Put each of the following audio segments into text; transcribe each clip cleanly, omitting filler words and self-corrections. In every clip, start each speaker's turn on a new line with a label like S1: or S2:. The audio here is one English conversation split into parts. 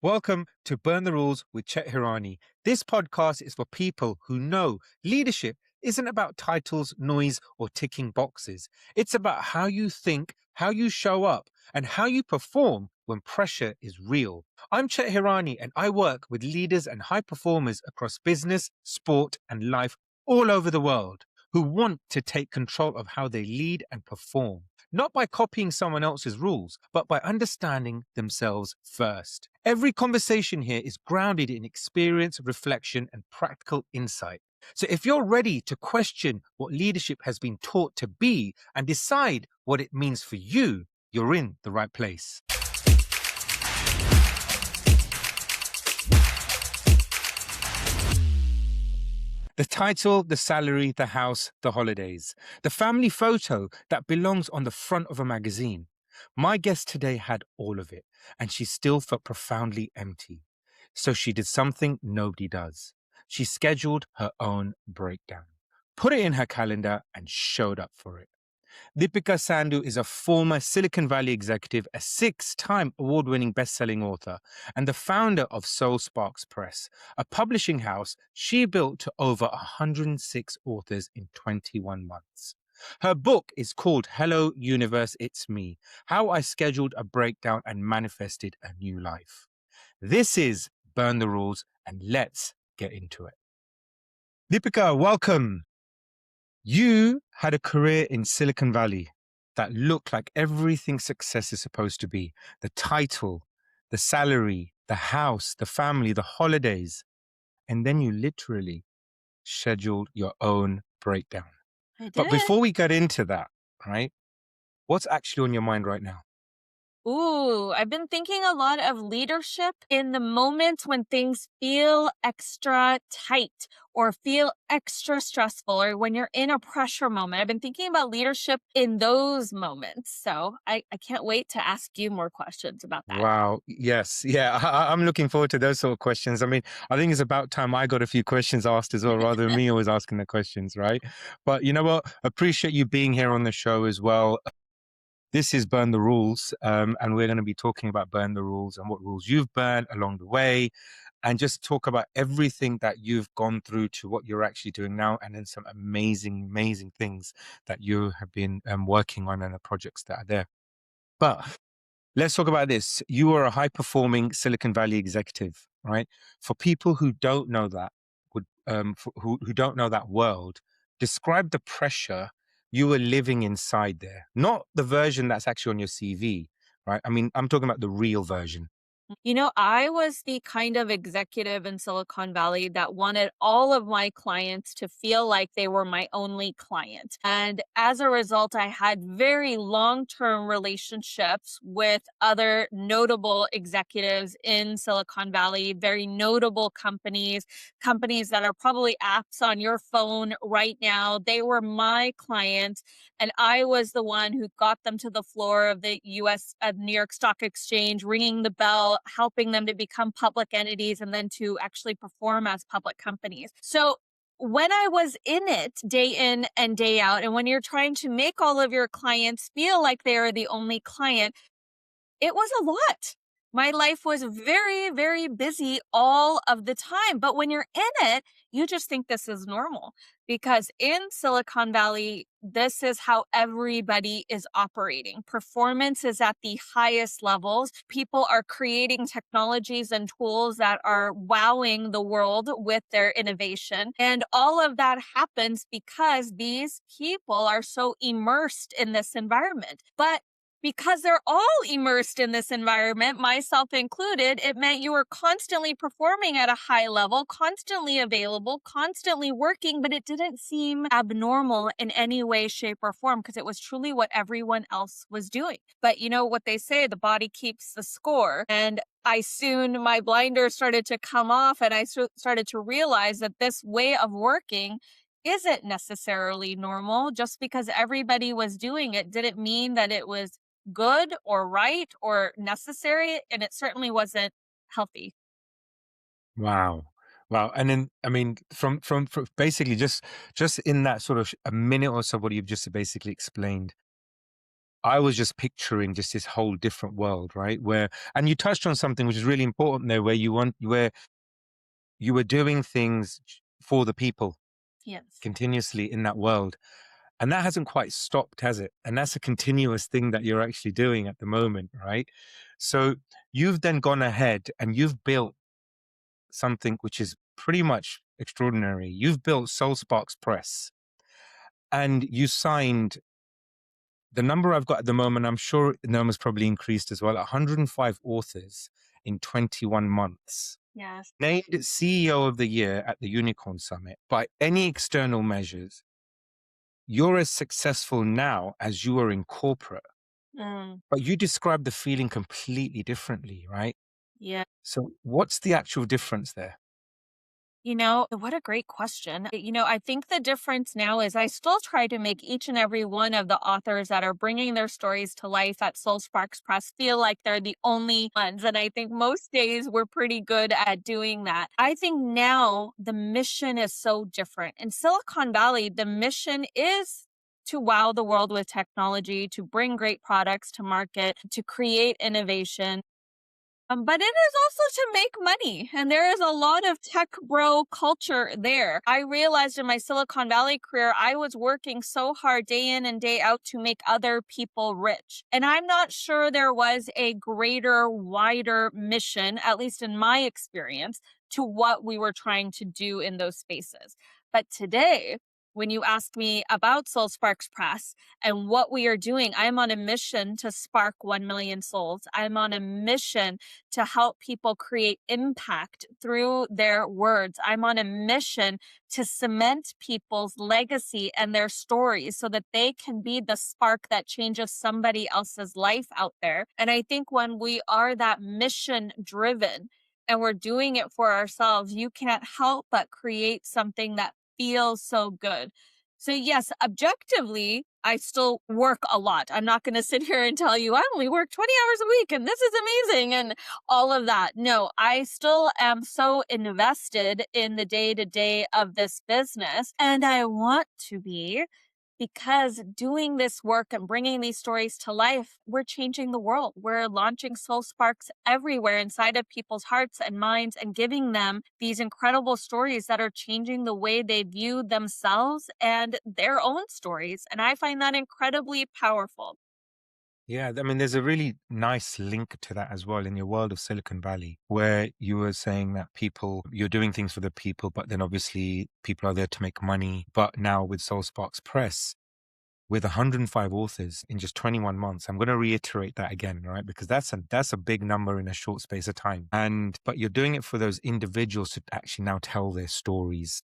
S1: Welcome to Burn the Rules with Chet Hirani. This podcast is for people who know leadership isn't about titles, noise, or ticking boxes. It's about how you think, how you show up, and how you perform when pressure is real. I'm Chet Hirani, and I work with leaders and high performers across business, sport, and life all over the world who want to take control of how they lead and perform. Not by copying someone else's rules, but by understanding themselves first. Every conversation here is grounded in experience, reflection, and practical insight. So if you're ready to question what leadership has been taught to be and decide what it means for you, you're in the right place. The title, the salary, the house, the holidays. The family photo that belongs on the front of a magazine. My guest today had all of it, and she still felt profoundly empty. So she did something nobody does. She scheduled her own breakdown, put it in her calendar, and showed up for it. Deepika Sandhu is a former Silicon Valley executive, a six-time award-winning best-selling author, and the founder of SoulSparks Press, a publishing house she built to over 106 authors in 21 months. Her book is called Hello Universe, It's Me, How I Scheduled a Breakdown and Manifested a New Life. This is Burn the Rules, and let's get into it. Deepika, welcome. You had a career in Silicon Valley that looked like everything success is supposed to be. The title, the salary, the house, the family, the holidays. And then you literally scheduled your own breakdown.
S2: I
S1: But
S2: did.
S1: before we get into that, right, what's actually on your mind right now?
S2: Ooh, I've been thinking a lot of leadership in the moments when things feel extra tight or feel extra stressful or when you're in a pressure moment. I've been thinking about leadership in those moments. So I can't wait to ask you more questions about that.
S1: Wow. Yes. Yeah. I'm looking forward to those sort of questions. I mean, I think it's about time I got a few questions asked as well, rather than me always asking the questions, right? But you know what? Appreciate you being here on the show as well. This is Burn the Rules, and we're going to be talking about Burn the Rules and what rules you've burned along the way, and just talk about everything that you've gone through to what you're actually doing now, and then some amazing, amazing things that you have been working on and the projects that are there. But let's talk about this. You are a high-performing Silicon Valley executive, right? For people who don't know that, who don't know that world, describe the pressure you were living inside there. Not the version that's actually on your CV, right? I mean, I'm talking about the real version.
S2: You know, I was the kind of executive in Silicon Valley that wanted all of my clients to feel like they were my only client. And as a result, I had very long term relationships with other notable executives in Silicon Valley, very notable companies, companies that are probably apps on your phone right now. They were my clients. And I was the one who got them to the floor of the US New York Stock Exchange, ringing the bell, helping them to become public entities and then to actually perform as public companies. So when I was in it day in and day out, and when you're trying to make all of your clients feel like they are the only client, it was a lot. My life was very, very busy all of the time. But when you're in it, you just think this is normal because in Silicon Valley, this is how everybody is operating. Performance is at the highest levels. People are creating technologies and tools that are wowing the world with their innovation. And all of that happens because these people are so immersed in this environment. But because they're all immersed in this environment, myself included, it meant you were constantly performing at a high level, constantly available, constantly working, but it didn't seem abnormal in any way, shape, or form because it was truly what everyone else was doing. But you know what they say, the body keeps the score. And my blinders started to come off and I started to realize that this way of working isn't necessarily normal. Just because everybody was doing it didn't mean that it was good or right or necessary, and it certainly wasn't healthy.
S1: Wow. Wow. And then, I mean, from basically just in that sort of a minute or so, what you've just basically explained, I was just picturing just this whole different world, right? Where, and you touched on something which is really important there, where you were doing things for the people
S2: Yes.
S1: continuously in that world. And that hasn't quite stopped, has it? And that's a continuous thing that you're actually doing at the moment, right? So you've then gone ahead and you've built something which is pretty much extraordinary. You've built SoulSparks Press and you signed the number I've got at the moment. I'm sure the number's probably increased as well. 105 authors in 21 months.
S2: Yes.
S1: Named CEO of the Year at the Unicorn Summit. By any external measures, you're as successful now as you were in corporate,
S2: Mm,
S1: but you describe the feeling completely differently, right?
S2: yeah.
S1: So, what's the actual difference there?
S2: What a great question. I think the difference now is I still try to make each and every one of the authors that are bringing their stories to life at Soul Sparks Press feel like they're the only ones. And I think most days we're pretty good at doing that. I think now the mission is so different. In Silicon Valley, the mission is to wow the world with technology, to bring great products to market, to create innovation. But it is also to make money. And there is a lot of tech bro culture there. I realized in my Silicon Valley career, I was working so hard day in and day out to make other people rich. And I'm not sure there was a greater, wider mission, at least in my experience, to what we were trying to do in those spaces. But today, when you ask me about Soul Sparks Press and what we are doing, I'm on a mission to spark 1 million souls. I'm on a mission to help people create impact through their words. I'm on a mission to cement people's legacy and their stories so that they can be the spark that changes somebody else's life out there. And I think when we are that mission driven and we're doing it for ourselves, you can't help but create something that feels so good. So, yes, objectively, I still work a lot. I'm not going to sit here and tell you I only work 20 hours a week and this is amazing and all of that. No, I still am so invested in the day to day of this business. And I want to be because doing this work and bringing these stories to life, we're changing the world. We're launching soul sparks everywhere inside of people's hearts and minds and giving them these incredible stories that are changing the way they view themselves and their own stories. And I find that incredibly powerful.
S1: Yeah, I mean, there's a really nice link to that as well in your world of Silicon Valley, where you were saying that you're doing things for the people, but then obviously people are there to make money. But now with SoulSparks Press, with 105 authors in just 21 months, I'm going to reiterate that again, right? Because that's a big number in a short space of time. But you're doing it for those individuals to actually now tell their stories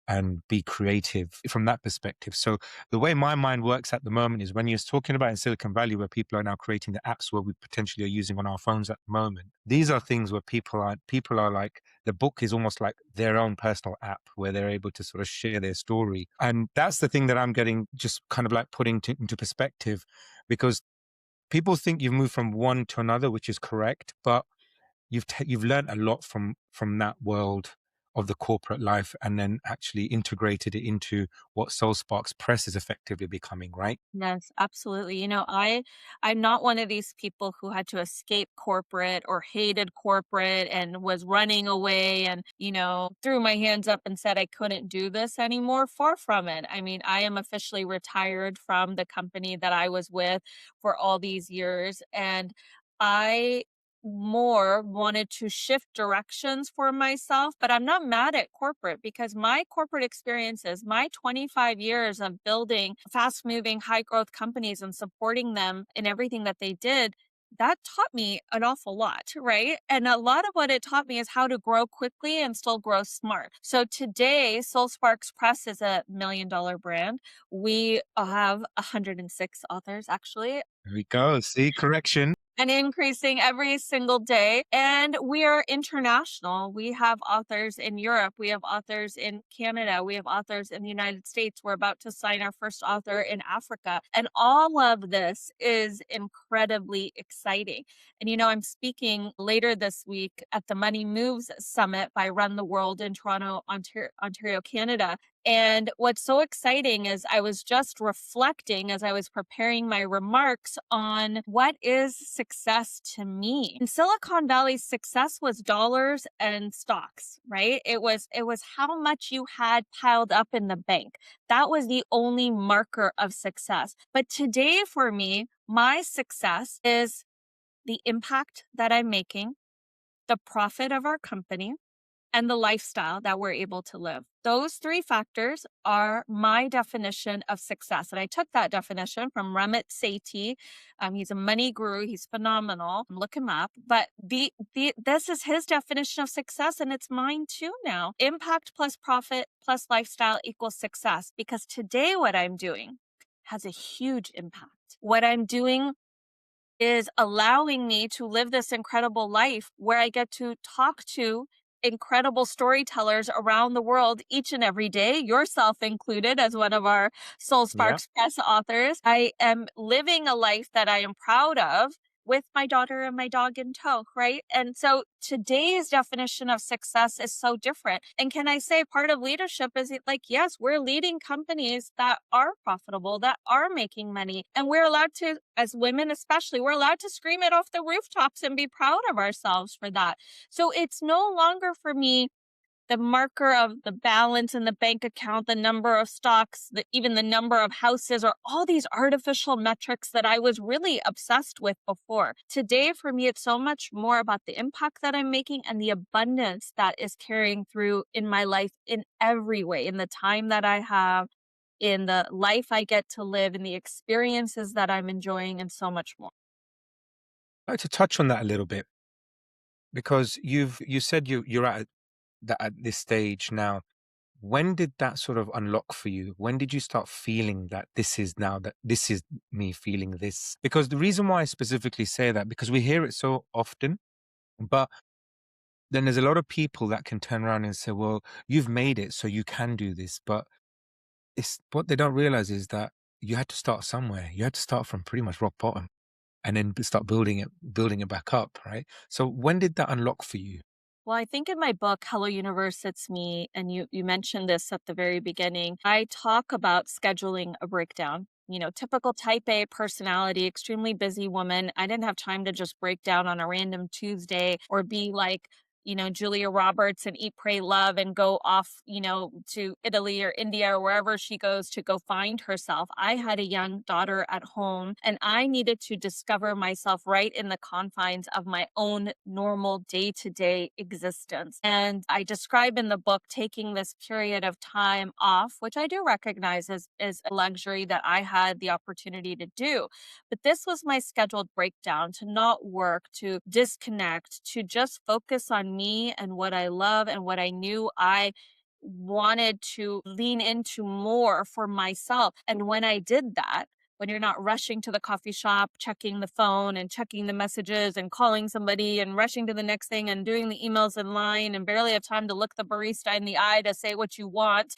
S1: and be creative from that perspective. So the way my mind works at the moment is when you're talking about in Silicon Valley, where people are now creating the apps where we potentially are using on our phones at the moment. These are things where people are like, the book is almost like their own personal app where they're able to sort of share their story. And that's the thing that I'm getting just kind of like putting into perspective, because people think you've moved from one to another, which is correct, but you've learned a lot from that world of the corporate life and then actually integrated it into what Soul Sparks Press is effectively becoming, right?
S2: Yes, absolutely. I'm not one of these people who had to escape corporate or hated corporate and was running away and, threw my hands up and said I couldn't do this anymore. Far from it. I mean, I am officially retired from the company that I was with for all these years. And I more wanted to shift directions for myself, but I'm not mad at corporate because my corporate experiences, my 25 years of building fast moving, high growth companies and supporting them in everything that they did, that taught me an awful lot, right? And a lot of what it taught me is how to grow quickly and still grow smart. So today, Soul Sparks Press is $1 million brand. We have 106 authors, actually,
S1: There we go. See, correction.
S2: and increasing every single day. And we are international. We have authors in Europe. We have authors in Canada. We have authors in the United States. We're about to sign our first author in Africa. And all of this is incredibly exciting. And, I'm speaking later this week at the Money Moves Summit by Run the World in Toronto, Ontario, Canada. And what's so exciting is I was just reflecting as I was preparing my remarks on what is success to me. In Silicon Valley, success was dollars and stocks, right? It was how much you had piled up in the bank. That was the only marker of success. But today for me, my success is the impact that I'm making, the profit of our company, and the lifestyle that we're able to live. Those three factors are my definition of success. And I took that definition from Ramit Sethi. He's a money guru. He's phenomenal. Look him up. But this is his definition of success, and it's mine too now. Impact plus profit plus lifestyle equals success. Because today what I'm doing has a huge impact. What I'm doing is allowing me to live this incredible life where I get to talk to incredible storytellers around the world each and every day, yourself included as one of our
S1: Yeah.
S2: SoulSparks press authors. I am living a life that I am proud of with my daughter and my dog in tow, right? And so today's definition of success is so different. And can I say part of leadership is like, yes, we're leading companies that are profitable, that are making money. And we're allowed to, as women especially, we're allowed to scream it off the rooftops and be proud of ourselves for that. So it's no longer for me the marker of the balance in the bank account, the number of stocks, even the number of houses, or all these artificial metrics that I was really obsessed with before. Today, for me, it's so much more about the impact that I'm making and the abundance that is carrying through in my life in every way, in the time that I have, in the life I get to live, in the experiences that I'm enjoying, and so much more.
S1: I'd like to touch on that a little bit because you said you're at this stage now. When did that sort of unlock for you? When did you start feeling that this is me feeling this? Because the reason why I specifically say that, because we hear it so often, but then there's a lot of people that can turn around and say, well, you've made it, so you can do this. But it's what they don't realize is that you had to start somewhere. You had to start from pretty much rock bottom and then start building it back up, right? So when did that unlock for you?
S2: Well, I think in my book, Hello Universe, It's Me, and you mentioned this at the very beginning, I talk about scheduling a breakdown. Typical type A personality, extremely busy woman. I didn't have time to just break down on a random Tuesday or be like, Julia Roberts and Eat, Pray, Love and go off, to Italy or India or wherever she goes to go find herself. I had a young daughter at home and I needed to discover myself right in the confines of my own normal day to day existence. And I describe in the book taking this period of time off, which I do recognize as a luxury that I had the opportunity to do. But this was my scheduled breakdown to not work, to disconnect, to just focus on me and what I love and what I knew I wanted to lean into more for myself. And when I did that, when you're not rushing to the coffee shop, checking the phone and checking the messages and calling somebody and rushing to the next thing and doing the emails in line and barely have time to look the barista in the eye to say what you want.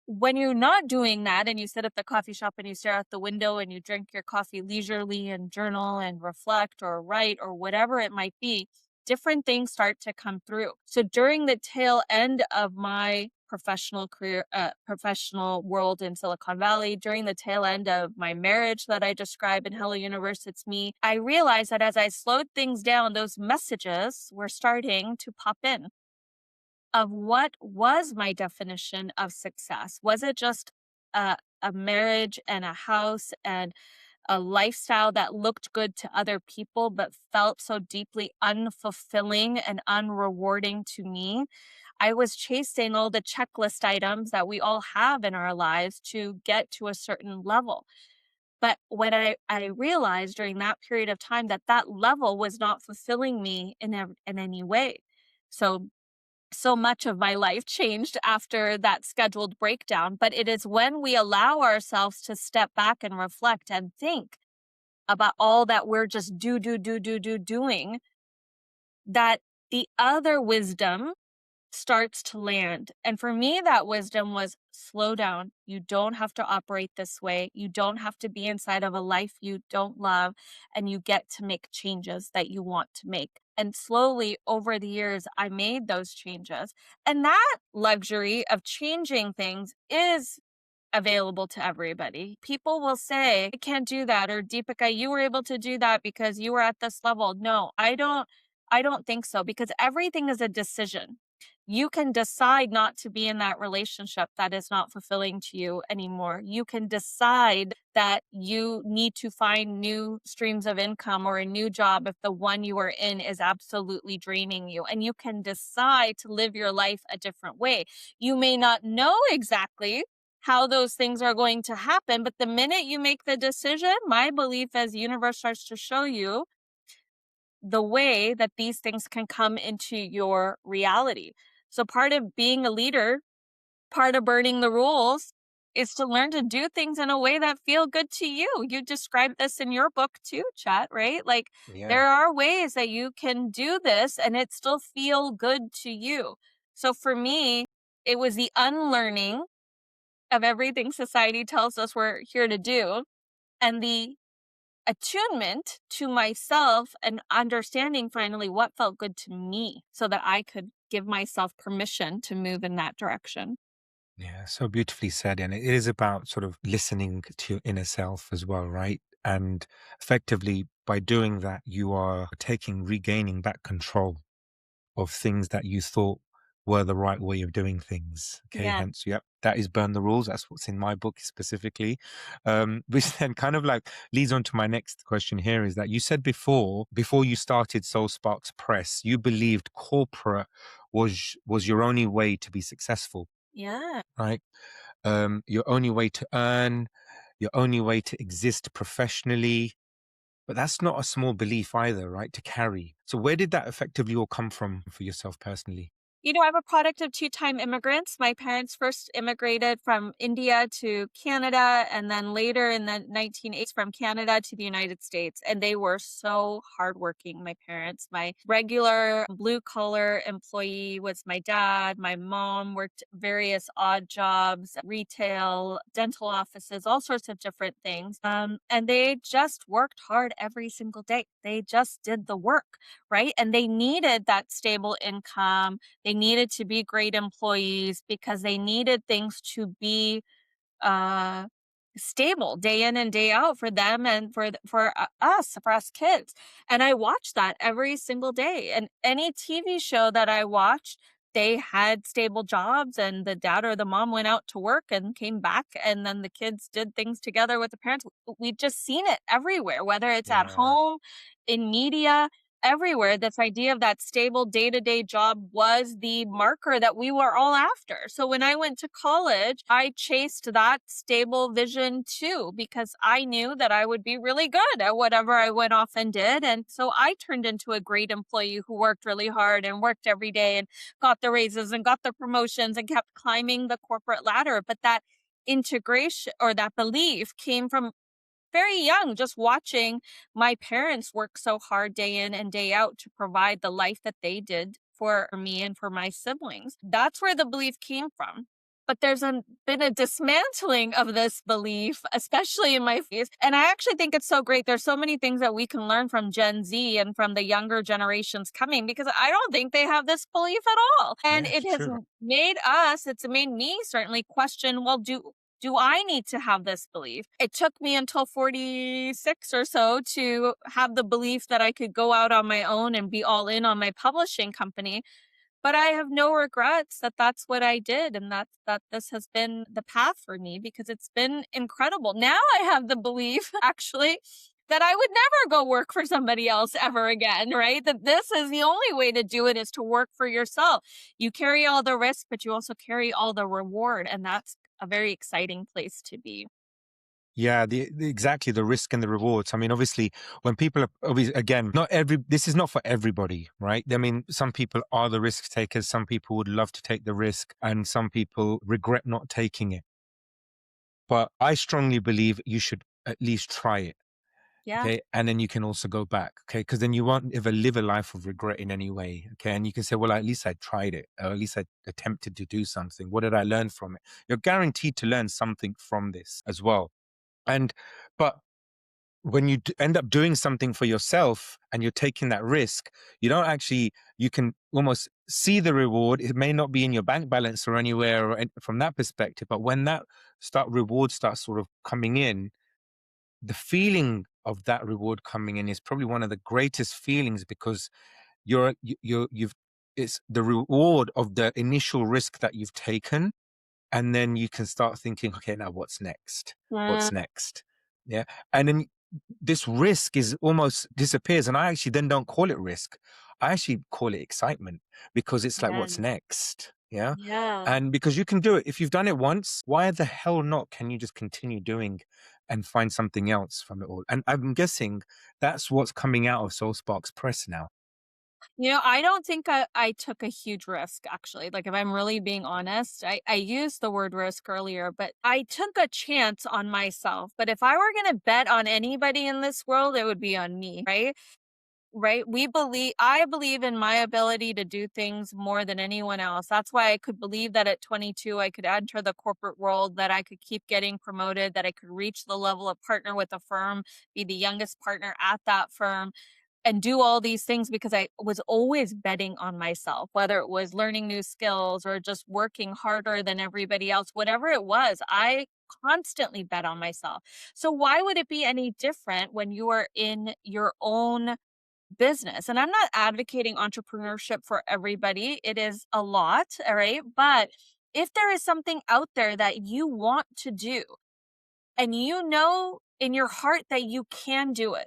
S2: When you're not doing that and you sit at the coffee shop and you stare out the window and you drink your coffee leisurely and journal and reflect or write or whatever it might be, different things start to come through. So during the tail end of my professional career, professional world in Silicon Valley, during the tail end of my marriage that I describe in Hello Universe, It's Me, I realized that as I slowed things down, those messages were starting to pop in of what was my definition of success. Was it just a marriage and a house and a lifestyle that looked good to other people, but felt so deeply unfulfilling and unrewarding to me? I was chasing all the checklist items that we all have in our lives to get to a certain level. But when I realized during that period of time that that level was not fulfilling me in any way. So much of my life changed after that scheduled breakdown, but it is when we allow ourselves to step back and reflect and think about all that we're just doing, that the other wisdom starts to land. And for me, that wisdom was slow down. You don't have to operate this way. You don't have to be inside of a life you don't love, and you get to make changes that you want to make. And slowly over the years, I made those changes. And that luxury of changing things is available to everybody. People will say, I can't do that. Or Deepika, you were able to do that because you were at this level. No, I don't think so, because everything is a decision. You can decide not to be in that relationship that is not fulfilling to you anymore. You can decide that you need to find new streams of income or a new job if the one you are in is absolutely draining you. And you can decide to live your life a different way. You may not know exactly how those things are going to happen, but the minute you make the decision, my belief is the universe starts to show you the way that these things can come into your reality. So part of being a leader, part of burning the rules, is to learn to do things in a way that feel good to you. You described this in your book too, Chat, right? Like,
S1: Yeah.
S2: there are ways that you can do this and it still feel good to you. So for me, it was the unlearning of everything society tells us we're here to do, and the attunement to myself and understanding finally what felt good to me so that I could give myself permission to move in that direction.
S1: Yeah, so beautifully said. And it is about sort of listening to your inner self as well, right? And effectively, by doing that, you are regaining back control of things that you thought were the right way of doing things. Okay,
S2: Yeah.
S1: hence, yep, that is burn the rules. That's what's in my book specifically. Which then kind of like leads on to my next question here is that you said before you started SoulSparks Press, you believed corporate was your only way to be successful,
S2: Yeah.
S1: right? Your only way to earn, your only way to exist professionally. But that's not a small belief either, right? To carry. So where did that effectively all come from for yourself personally?
S2: I'm a product of two-time immigrants. My parents first immigrated from India to Canada, and then later in the 1980s from Canada to the United States. And they were so hardworking, my parents. My regular blue-collar employee was my dad. My mom worked various odd jobs, retail, dental offices, all sorts of different things. And they just worked hard every single day. They just did the work, right? And they needed that stable income. They needed to be great employees because they needed things to be uh, stable day in and day out for them and for us kids. And I watched that every single day. And any TV show that I watched, they had stable jobs, and the dad or the mom went out to work and came back, and then the kids did things together with the parents. We've just seen it everywhere, whether it's at
S1: Yeah.
S2: home, in media, everywhere. This idea of that stable day-to-day job was the marker that we were all after. So when I went to college, I chased that stable vision too, because I knew that I would be really good at whatever I went off and did. And so I turned into a great employee who worked really hard and worked every day and got the raises and got the promotions and kept climbing the corporate ladder. But that integration or that belief came from very young, just watching my parents work so hard day in and day out to provide the life that they did for me and for my siblings. That's where the belief came from. But been a dismantling of this belief, especially in my face. And I actually think it's so great. There's so many things that we can learn from Gen Z and from the younger generations coming, because I don't think they have this belief at all. And
S1: Yeah,
S2: it has
S1: true.
S2: it's made me certainly question, well, do I need to have this belief? It took me until 46 or so to have the belief that I could go out on my own and be all in on my publishing company. But I have no regrets that that's what I did, and that this has been the path for me, because it's been incredible. Now I have the belief actually that I would never go work for somebody else ever again, right? That this is the only way to do it, is to work for yourself. You carry all the risk, but you also carry all the reward, and that's a very exciting place to be.
S1: Yeah, exactly the risk and the rewards. I mean, obviously, when people are obviously, again, this is not for everybody, right? I mean, some people are the risk takers. Some people would love to take the risk, and some people regret not taking it. But I strongly believe you should at least try it.
S2: Yeah.
S1: Okay. And then you can also go back. Okay. Because then you won't ever live a life of regret in any way. Okay. And you can say, well, at least I tried it, or at least I attempted to do something. What did I learn from it? You're guaranteed to learn something from this as well. And, but when you end up doing something for yourself and you're taking that risk, you don't actually, you can almost see the reward. It may not be in your bank balance or anywhere or from that perspective, but when that reward starts sort of coming in, the feeling of that reward coming in is probably one of the greatest feelings, because you've it's the reward of the initial risk that you've taken, and then you can start thinking, okay, now what's next? What's next? Yeah. And then this risk is almost disappears. And I actually then don't call it risk. I actually call it excitement, because it's like, what's
S2: Yes.
S1: next? Yeah.
S2: Yeah.
S1: And because you can do it. If you've done it once, why the hell not? Can you just continue doing and find something else from it all? And I'm guessing that's what's coming out of SoulSparks Press now.
S2: I don't think I took a huge risk, actually. Like, if I'm really being honest, I used the word risk earlier, but I took a chance on myself. But if I were going to bet on anybody in this world, it would be on me, right? Right? I believe in my ability to do things more than anyone else. That's why I could believe that at 22, I could enter the corporate world, that I could keep getting promoted, that I could reach the level of partner with a firm, be the youngest partner at that firm, and do all these things because I was always betting on myself, whether it was learning new skills or just working harder than everybody else, whatever it was, I constantly bet on myself. So why would it be any different when you are in your own business? And I'm not advocating entrepreneurship for everybody. It is a lot, all right? But if there is something out there that you want to do, and you know in your heart that you can do it,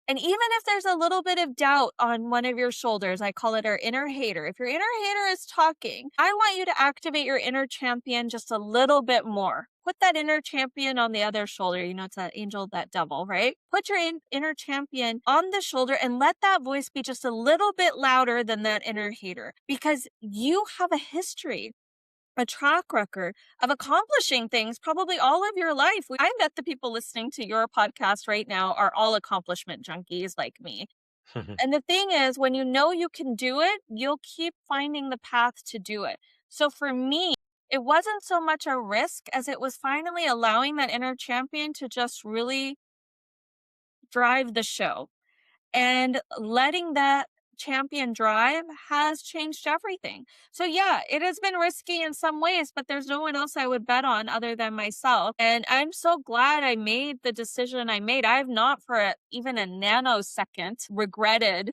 S2: and even if there's a little bit of doubt on one of your shoulders, I call it our inner hater. If your inner hater is talking, I want you to activate your inner champion just a little bit more. Put that inner champion on the other shoulder. It's that angel, that devil, right? Put your inner champion on the shoulder and let that voice be just a little bit louder than that inner hater, because you have a history, a track record of accomplishing things probably all of your life. I bet the people listening to your podcast right now are all accomplishment junkies like me. And the thing is, when you know you can do it, you'll keep finding the path to do it. So for me, it wasn't so much a risk as it was finally allowing that inner champion to just really drive the show. And letting that champion drive has changed everything. So yeah, it has been risky in some ways, but there's no one else I would bet on other than myself. And I'm so glad I made the decision I made. I have not for even a nanosecond regretted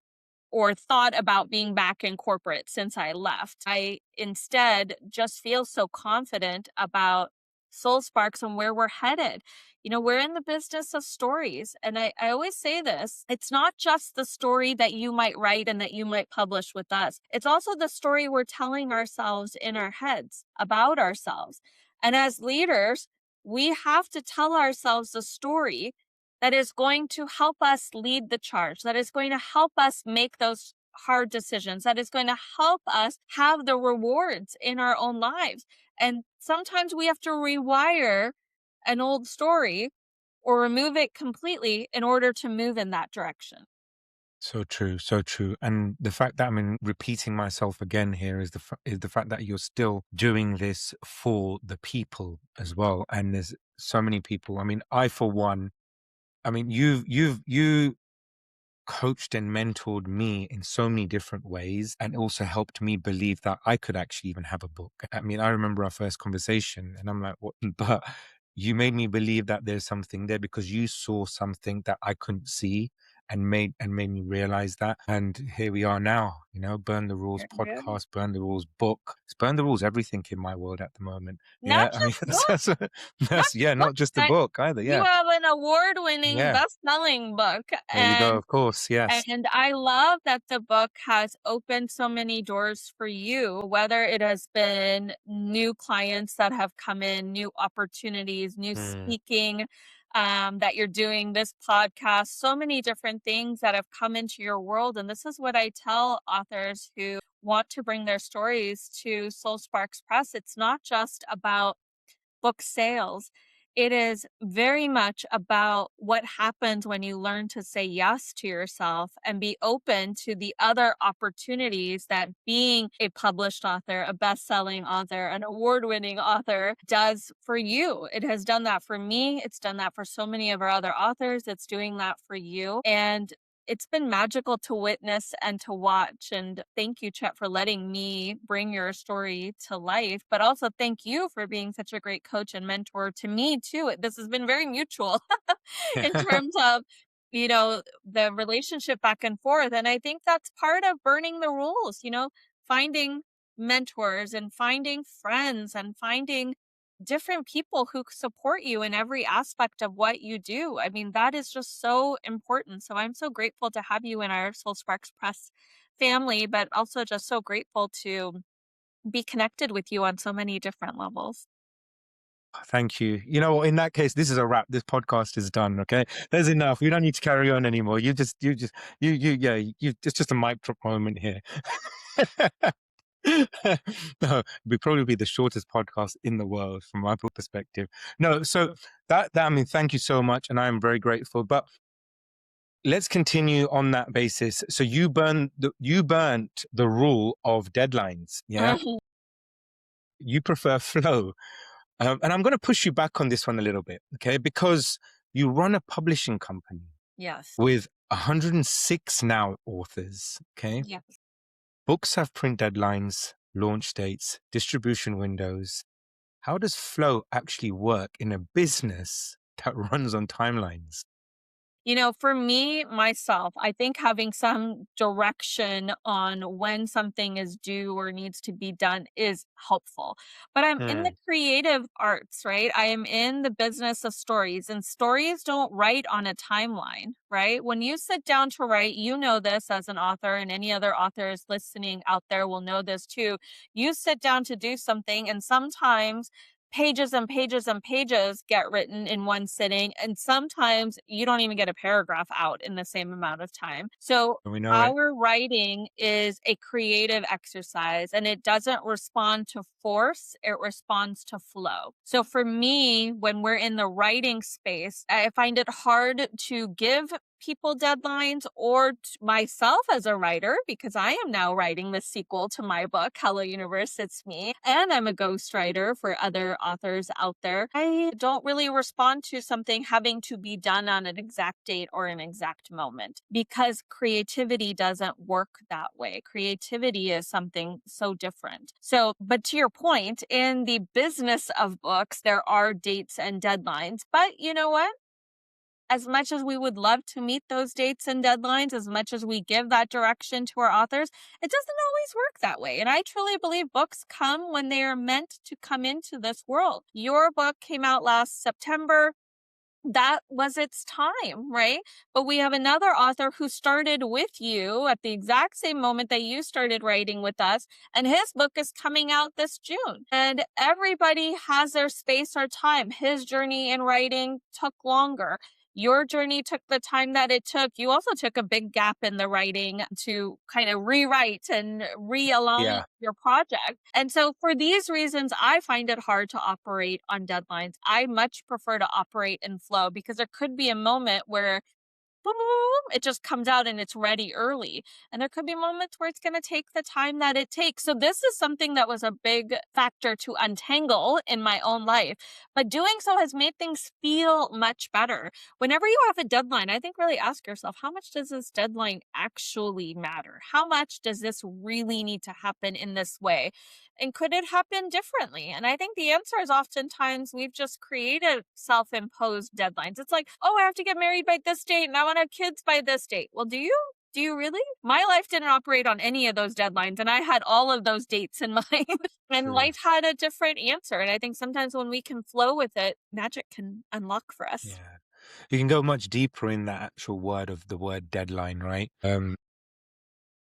S2: or thought about being back in corporate since I left. I instead just feel so confident about SoulSparks and where we're headed. We're in the business of stories. And I always say this, it's not just the story that you might write and that you might publish with us. It's also the story we're telling ourselves in our heads about ourselves. And as leaders, we have to tell ourselves the story that is going to help us lead the charge, that is going to help us make those hard decisions, that is going to help us have the rewards in our own lives. And sometimes we have to rewire an old story or remove it completely in order to move in that direction.
S1: So true, so true. And the fact that I'm repeating myself again here is is the fact that you're still doing this for the people as well. And there's so many people. I mean, I for one, I mean, you coached and mentored me in so many different ways, and also helped me believe that I could actually even have a book. I mean, I remember our first conversation and I'm like, what? But you made me believe that there's something there, because you saw something that I couldn't see, and made me realize that. And here we are now, Burn the Rules
S2: Yeah.
S1: podcast, Burn the Rules book. It's Burn the Rules everything in my world at the moment.
S2: Not
S1: Yeah. I mean,
S2: just books, not
S1: yeah,
S2: just
S1: not
S2: books.
S1: just a book either.
S2: You
S1: Yeah.
S2: have an award-winning
S1: Yeah.
S2: best-selling book,
S1: There you go. Of course. Yes.
S2: and I love that the book has opened so many doors for you, whether it has been new clients that have come in, new opportunities, new
S1: Mm.
S2: speaking that you're doing, this podcast, so many different things that have come into your world. And this is what I tell authors who want to bring their stories to Soul Sparks Press. It's not just about book sales. it is very much about what happens when you learn to say yes to yourself and be open to the other opportunities that being a published author, a best-selling author, an award-winning author does for you. It has done that for me. It's done that for so many of our other authors. It's doing that for you. And it's been magical to witness and to watch. And thank you, Chet, for letting me bring your story to life. But also thank you for being such a great coach and mentor to me, too. This has been very mutual in terms of, the relationship back and forth. And I think that's part of burning the rules, finding mentors and finding friends and finding different people who support you in every aspect of what you do. I mean, that is just so important. So I'm so grateful to have you in our SoulSparks Press family, but also just so grateful to be connected with you on so many different levels.
S1: Thank you. In that case, this is a wrap. This podcast is done. Okay, there's enough. We don't need to carry on anymore. It's just a mic drop moment here. No, it'd probably be the shortest podcast in the world from my perspective. No, so I mean, thank you so much, and I am very grateful. But let's continue on that basis. So you burnt the rule of deadlines. Yeah, you prefer flow. And I'm going to push you back on this one a little bit, okay? Because you run a publishing company
S2: Yes.
S1: with 106 now authors, okay?
S2: Yes.
S1: Books have print deadlines, launch dates, distribution windows. How does flow actually work in a business that runs on timelines?
S2: For me, myself, I think having some direction on when something is due or needs to be done is helpful. But I'm in the
S1: Hmm.
S2: creative arts, right? I am in the business of stories, and stories don't write on a timeline, right? When you sit down to write, you know this as an author, and any other authors listening out there will know this too. You sit down to do something, and sometimes pages and pages and pages get written in one sitting, and sometimes you don't even get a paragraph out in the same amount of time. So
S1: We know it.
S2: our writing is a creative exercise, and it doesn't respond to force, it responds to flow. So for me, when we're in the writing space, I find it hard to give people deadlines or myself as a writer, because I am now writing the sequel to my book, Hello Universe, It's Me, and I'm a ghostwriter for other authors out there. I don't really respond to something having to be done on an exact date or an exact moment, because creativity doesn't work that way. Creativity is something so different. So, but to your point, in the business of books, there are dates and deadlines, but you know what? As much as we would love to meet those dates and deadlines, as much as we give that direction to our authors, it doesn't always work that way. And I truly believe books come when they are meant to come into this world. Your book came out last September. That was its time, right? But we have another author who started with you at the exact same moment that you started writing with us, and his book is coming out this June. And everybody has their space or time. His journey in writing took longer. Your journey took the time that it took. You also took a big gap in the writing to kind of rewrite and realign
S1: Yeah.
S2: your project. And so for these reasons, I find it hard to operate on deadlines. I much prefer to operate in flow, because there could be a moment where boom, boom, boom, it just comes out and it's ready early. And there could be moments where it's going to take the time that it takes. So this is something that was a big factor to untangle in my own life. But doing so has made things feel much better. Whenever you have a deadline, I think really ask yourself, how much does this deadline actually matter? How much does this really need to happen in this way? And could it happen differently? And I think the answer is oftentimes we've just created self imposed deadlines. It's like, oh, I have to get married by this date and I want to have kids by this date. Well, do you? Do you really? My life didn't operate on any of those deadlines, and I had all of those dates in mind. And
S1: True.
S2: life had a different answer. And I think sometimes when we can flow with it, magic can unlock for us.
S1: Yeah. You can go much deeper in that actual word of the word deadline, right? I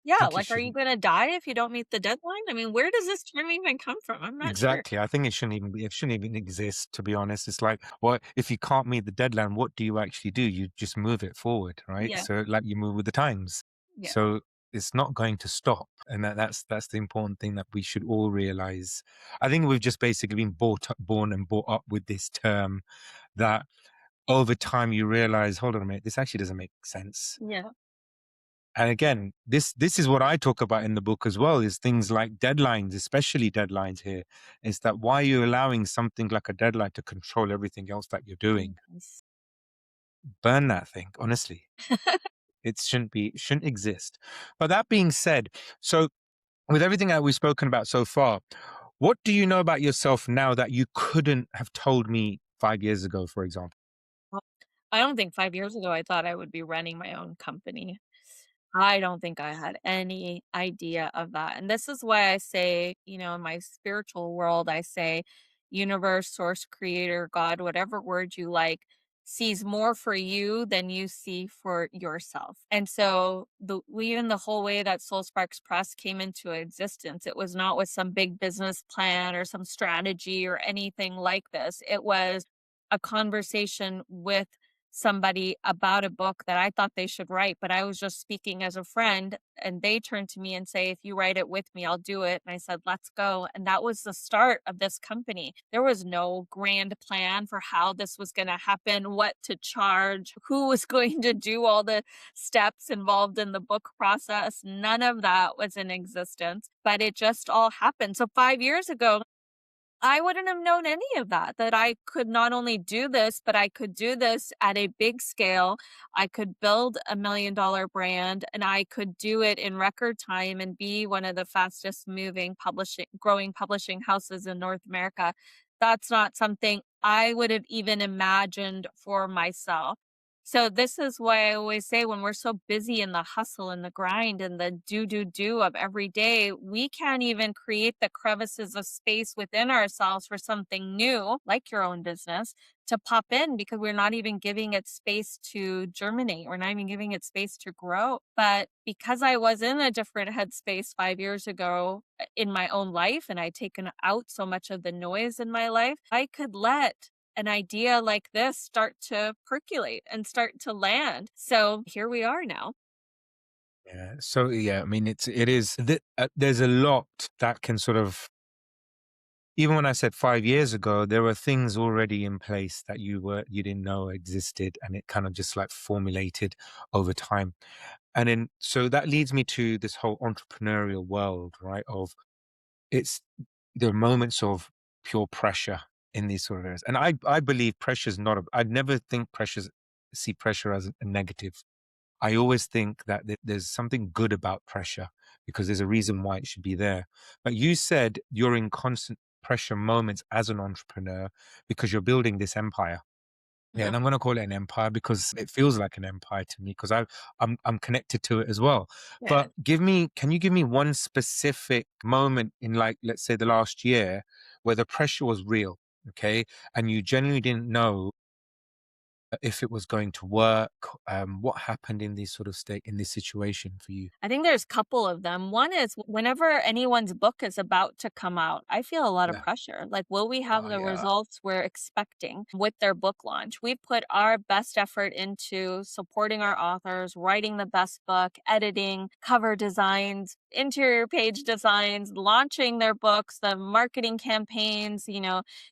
S2: Yeah,
S1: think it
S2: like, are you
S1: shouldn't.
S2: going to die if you don't meet the deadline? I mean, where does this term even come from? I'm not sure.
S1: Exactly. I think it shouldn't even exist, to be honest. It's like, well, if you can't meet the deadline, what do you actually do? You just move it forward, right?
S2: Yeah.
S1: So like you move with the times.
S2: Yeah.
S1: So it's not going to stop. And that's the important thing that we should all realize. I think we've just basically been born and brought up with this term that over time you realize, hold on a minute, this actually doesn't make sense.
S2: Yeah.
S1: And again, this is what I talk about in the book as well, is things like deadlines, especially deadlines here. Is that why you're allowing something like a deadline to control everything else that you're doing?
S2: Yes.
S1: Burn that thing, honestly. It shouldn't exist. But that being said, so with everything that we've spoken about so far, what do you know about yourself now that you couldn't have told me 5 years ago, for example?
S2: Well, I don't think 5 years ago I thought I would be running my own company. I don't think I had any idea of that. And this is why I say, in my spiritual world, I say universe, source, creator, God, whatever word you like, sees more for you than you see for yourself. And so even the whole way that SoulSparks Press came into existence, it was not with some big business plan or some strategy or anything like this. It was a conversation with somebody about a book that I thought they should write, but I was just speaking as a friend, and they turned to me and say, "If you write it with me, I'll do it." And I said, "Let's go." And that was the start of this company. There was no grand plan for how this was going to happen, what to charge, who was going to do all the steps involved in the book process. None of that was in existence, but it just all happened. So 5 years ago, I wouldn't have known any of that, that I could not only do this, but I could do this at a big scale. I could build $1 million brand, and I could do it in record time and be one of the fastest moving growing publishing houses in North America. That's not something I would have even imagined for myself. So this is why I always say, when we're so busy in the hustle and the grind and the do of every day, we can't even create the crevices of space within ourselves for something new, like your own business, to pop in, because we're not even giving it space to germinate. We're not even giving it space to grow. But because I was in a different headspace 5 years ago in my own life, and I'd taken out so much of the noise in my life, I could let an idea like this start to percolate and start to land. So here we are now.
S1: Yeah. So yeah, I mean, it is that there's a lot that can sort of, even when I said 5 years ago, there were things already in place that you didn't know existed, and it kind of just like formulated over time. And then so that leads me to this whole entrepreneurial world, right? Of it's there are moments of pure pressure in these sort of areas. And I believe pressure is not I'd never think see pressure as a negative. I always think that there's something good about pressure because there's a reason why it should be there. But you said you're in constant pressure moments as an entrepreneur because you're building this empire. Yeah,
S2: Yeah.
S1: and I'm going to call it an empire because it feels like an empire to me because I'm connected to it as well.
S2: Yeah.
S1: But can you give me one specific moment in, like, let's say the last year where the pressure was real, okay, and you genuinely didn't know if it was going to work? What happened in this sort of state in this situation for you?
S2: I think there's a couple of them. One is whenever anyone's book is about to come out, I feel a lot of
S1: Yeah.
S2: pressure. Like, will we have
S1: Oh
S2: the
S1: yeah.
S2: results we're expecting with their book launch? We put our best effort into supporting our authors, writing the best book, editing, cover designs, interior page designs, launching their books, the marketing campaigns,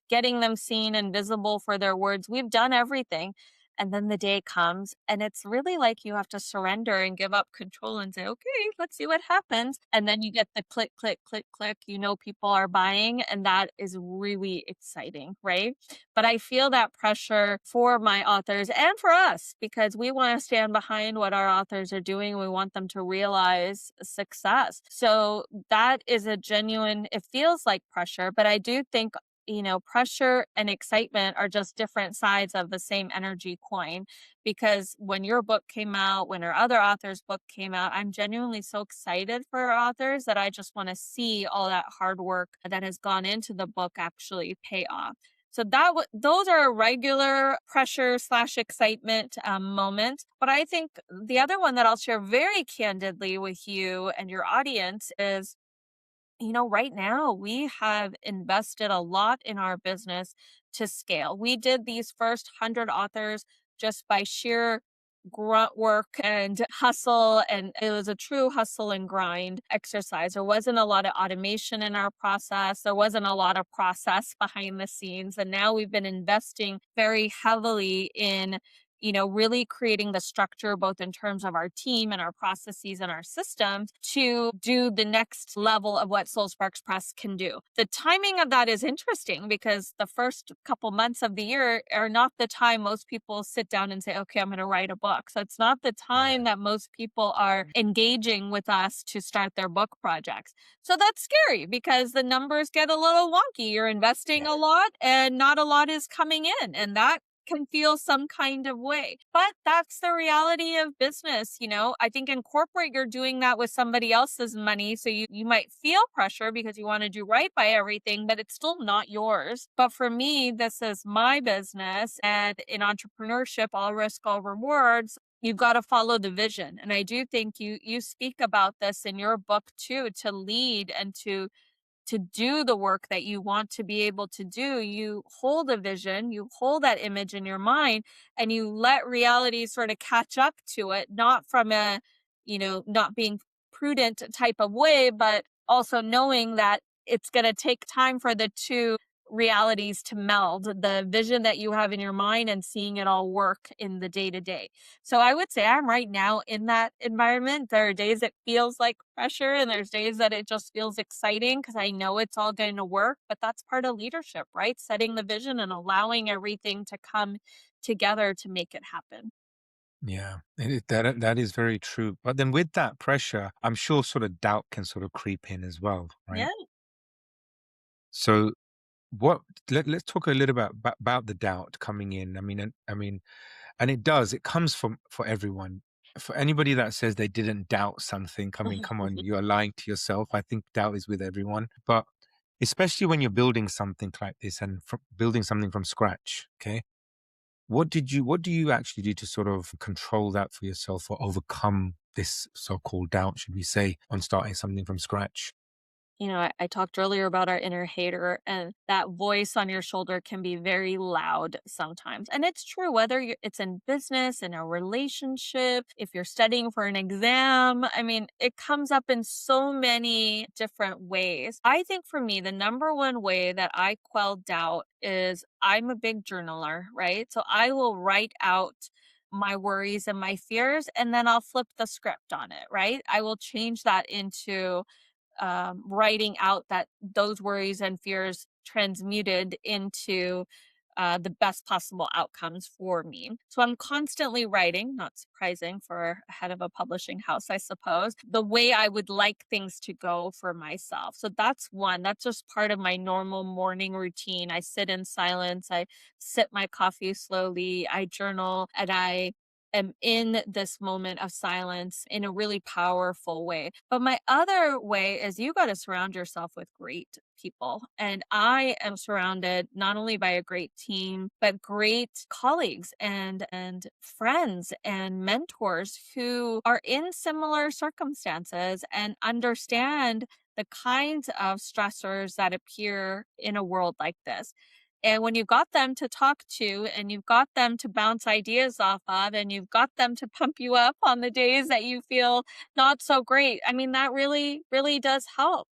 S2: getting them seen and visible for their words. We've done everything. And then the day comes, and it's really like you have to surrender and give up control and say, okay, let's see what happens. And then you get the click, click, click, click. People are buying, and that is really exciting, right? But I feel that pressure for my authors and for us, because we want to stand behind what our authors are doing. We want them to realize success. So that is a genuine, it feels like pressure, but I do think pressure and excitement are just different sides of the same energy coin. Because when your book came out, when our other author's book came out, I'm genuinely so excited for our authors that I just want to see all that hard work that has gone into the book actually pay off. So those are regular pressure slash excitement moments. But I think the other one that I'll share very candidly with you and your audience is, right now we have invested a lot in our business to scale. We did these first 100 authors just by sheer grunt work and hustle, and it was a true hustle and grind exercise. There wasn't a lot of automation in our process. There wasn't a lot of process behind the scenes. And now we've been investing very heavily in really creating the structure, both in terms of our team and our processes and our systems, to do the next level of what SoulSparks Press can do. The timing of that is interesting because the first couple months of the year are not the time most people sit down and say, okay, I'm going to write a book. So it's not the
S1: Yeah.
S2: time that most people are engaging with us to start their book projects. So that's scary because the numbers get a little wonky. You're investing
S1: Yeah.
S2: a lot and not a lot is coming in. And that can feel some kind of way. But that's the reality of business. I think in corporate, you're doing that with somebody else's money. So you might feel pressure because you want to do right by everything, but it's still not yours. But for me, this is my business. And in entrepreneurship, all risk, all rewards. You've got to follow the vision. And I do think you speak about this in your book too, to lead and to do the work that you want to be able to do. You hold a vision, you hold that image in your mind, and you let reality sort of catch up to it, not from a, not being prudent type of way, but also knowing that it's going to take time for the two realities to meld, the vision that you have in your mind and seeing it all work in the day to day. So I would say I'm right now in that environment. There are days it feels like pressure and there's days that it just feels exciting because I know it's all going to work, but that's part of leadership, right? Setting the vision and allowing everything to come together to make it happen.
S1: Yeah, that is very true. But then with that pressure, I'm sure sort of doubt can sort of creep in as well,
S2: Yeah.
S1: right? So what let's talk a little about the doubt coming in. And it does, it comes from for everyone. For anybody that says they didn't doubt something, I mean, come on, you are lying to yourself. I think doubt is with everyone. But especially when you're building something like this and building something from scratch, okay? What do you actually do to sort of control that for yourself or overcome this so-called doubt, should we say, on starting something from scratch?
S2: I talked earlier about our inner hater, and that voice on your shoulder can be very loud sometimes. And it's true, whether it's in business, in a relationship, if you're studying for an exam. I mean, it comes up in so many different ways. I think for me, the number one way that I quell doubt is I'm a big journaler, right? So I will write out my worries and my fears, and then I'll flip the script on it, right? I will change that into writing out that those worries and fears transmuted into the best possible outcomes for me. So I'm constantly writing, not surprising for a head of a publishing house, I suppose, the way I would like things to go for myself. So that's one. That's just part of my normal morning routine. I sit in silence, I sip my coffee slowly, I journal, and I am in this moment of silence in a really powerful way. But my other way is you got to surround yourself with great people. And I am surrounded not only by a great team, but great colleagues and friends and mentors who are in similar circumstances and understand the kinds of stressors that appear in a world like this. And when you've got them to talk to and you've got them to bounce ideas off of and you've got them to pump you up on the days that you feel not so great, I mean, that really, really does help.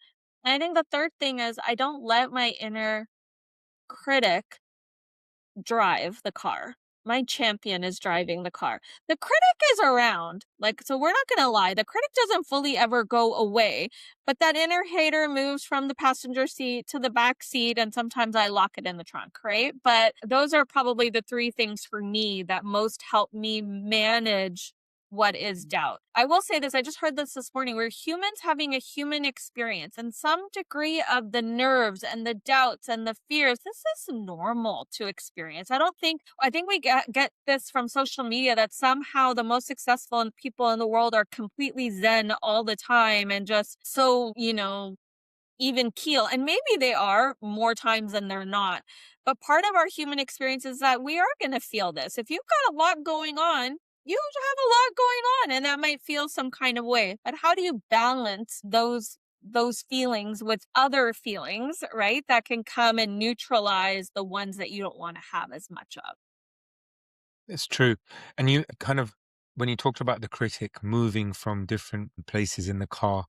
S2: And I think the third thing is I don't let my inner critic drive the car. My champion is driving the car. The critic is around. Like, so we're not going to lie. The critic doesn't fully ever go away, but that inner hater moves from the passenger seat to the back seat. And sometimes I lock it in the trunk, right? But those are probably the three things for me that most help me manage what is doubt. I will say this, I just heard this morning. We're humans having a human experience, and some degree of the nerves and the doubts and the fears. This is normal to experience. I think we get this from social media that somehow the most successful people in the world are completely zen all the time and just so, even keel. And maybe they are more times than they're not. But part of our human experience is that we are going to feel this. If you've got a lot going on, you have a lot going on and that might feel some kind of way. But how do you balance those feelings with other feelings, right? That can come and neutralize the ones that you don't want to have as much of.
S1: It's true. And you kind of when you talked about the Critic moving from different places in the car,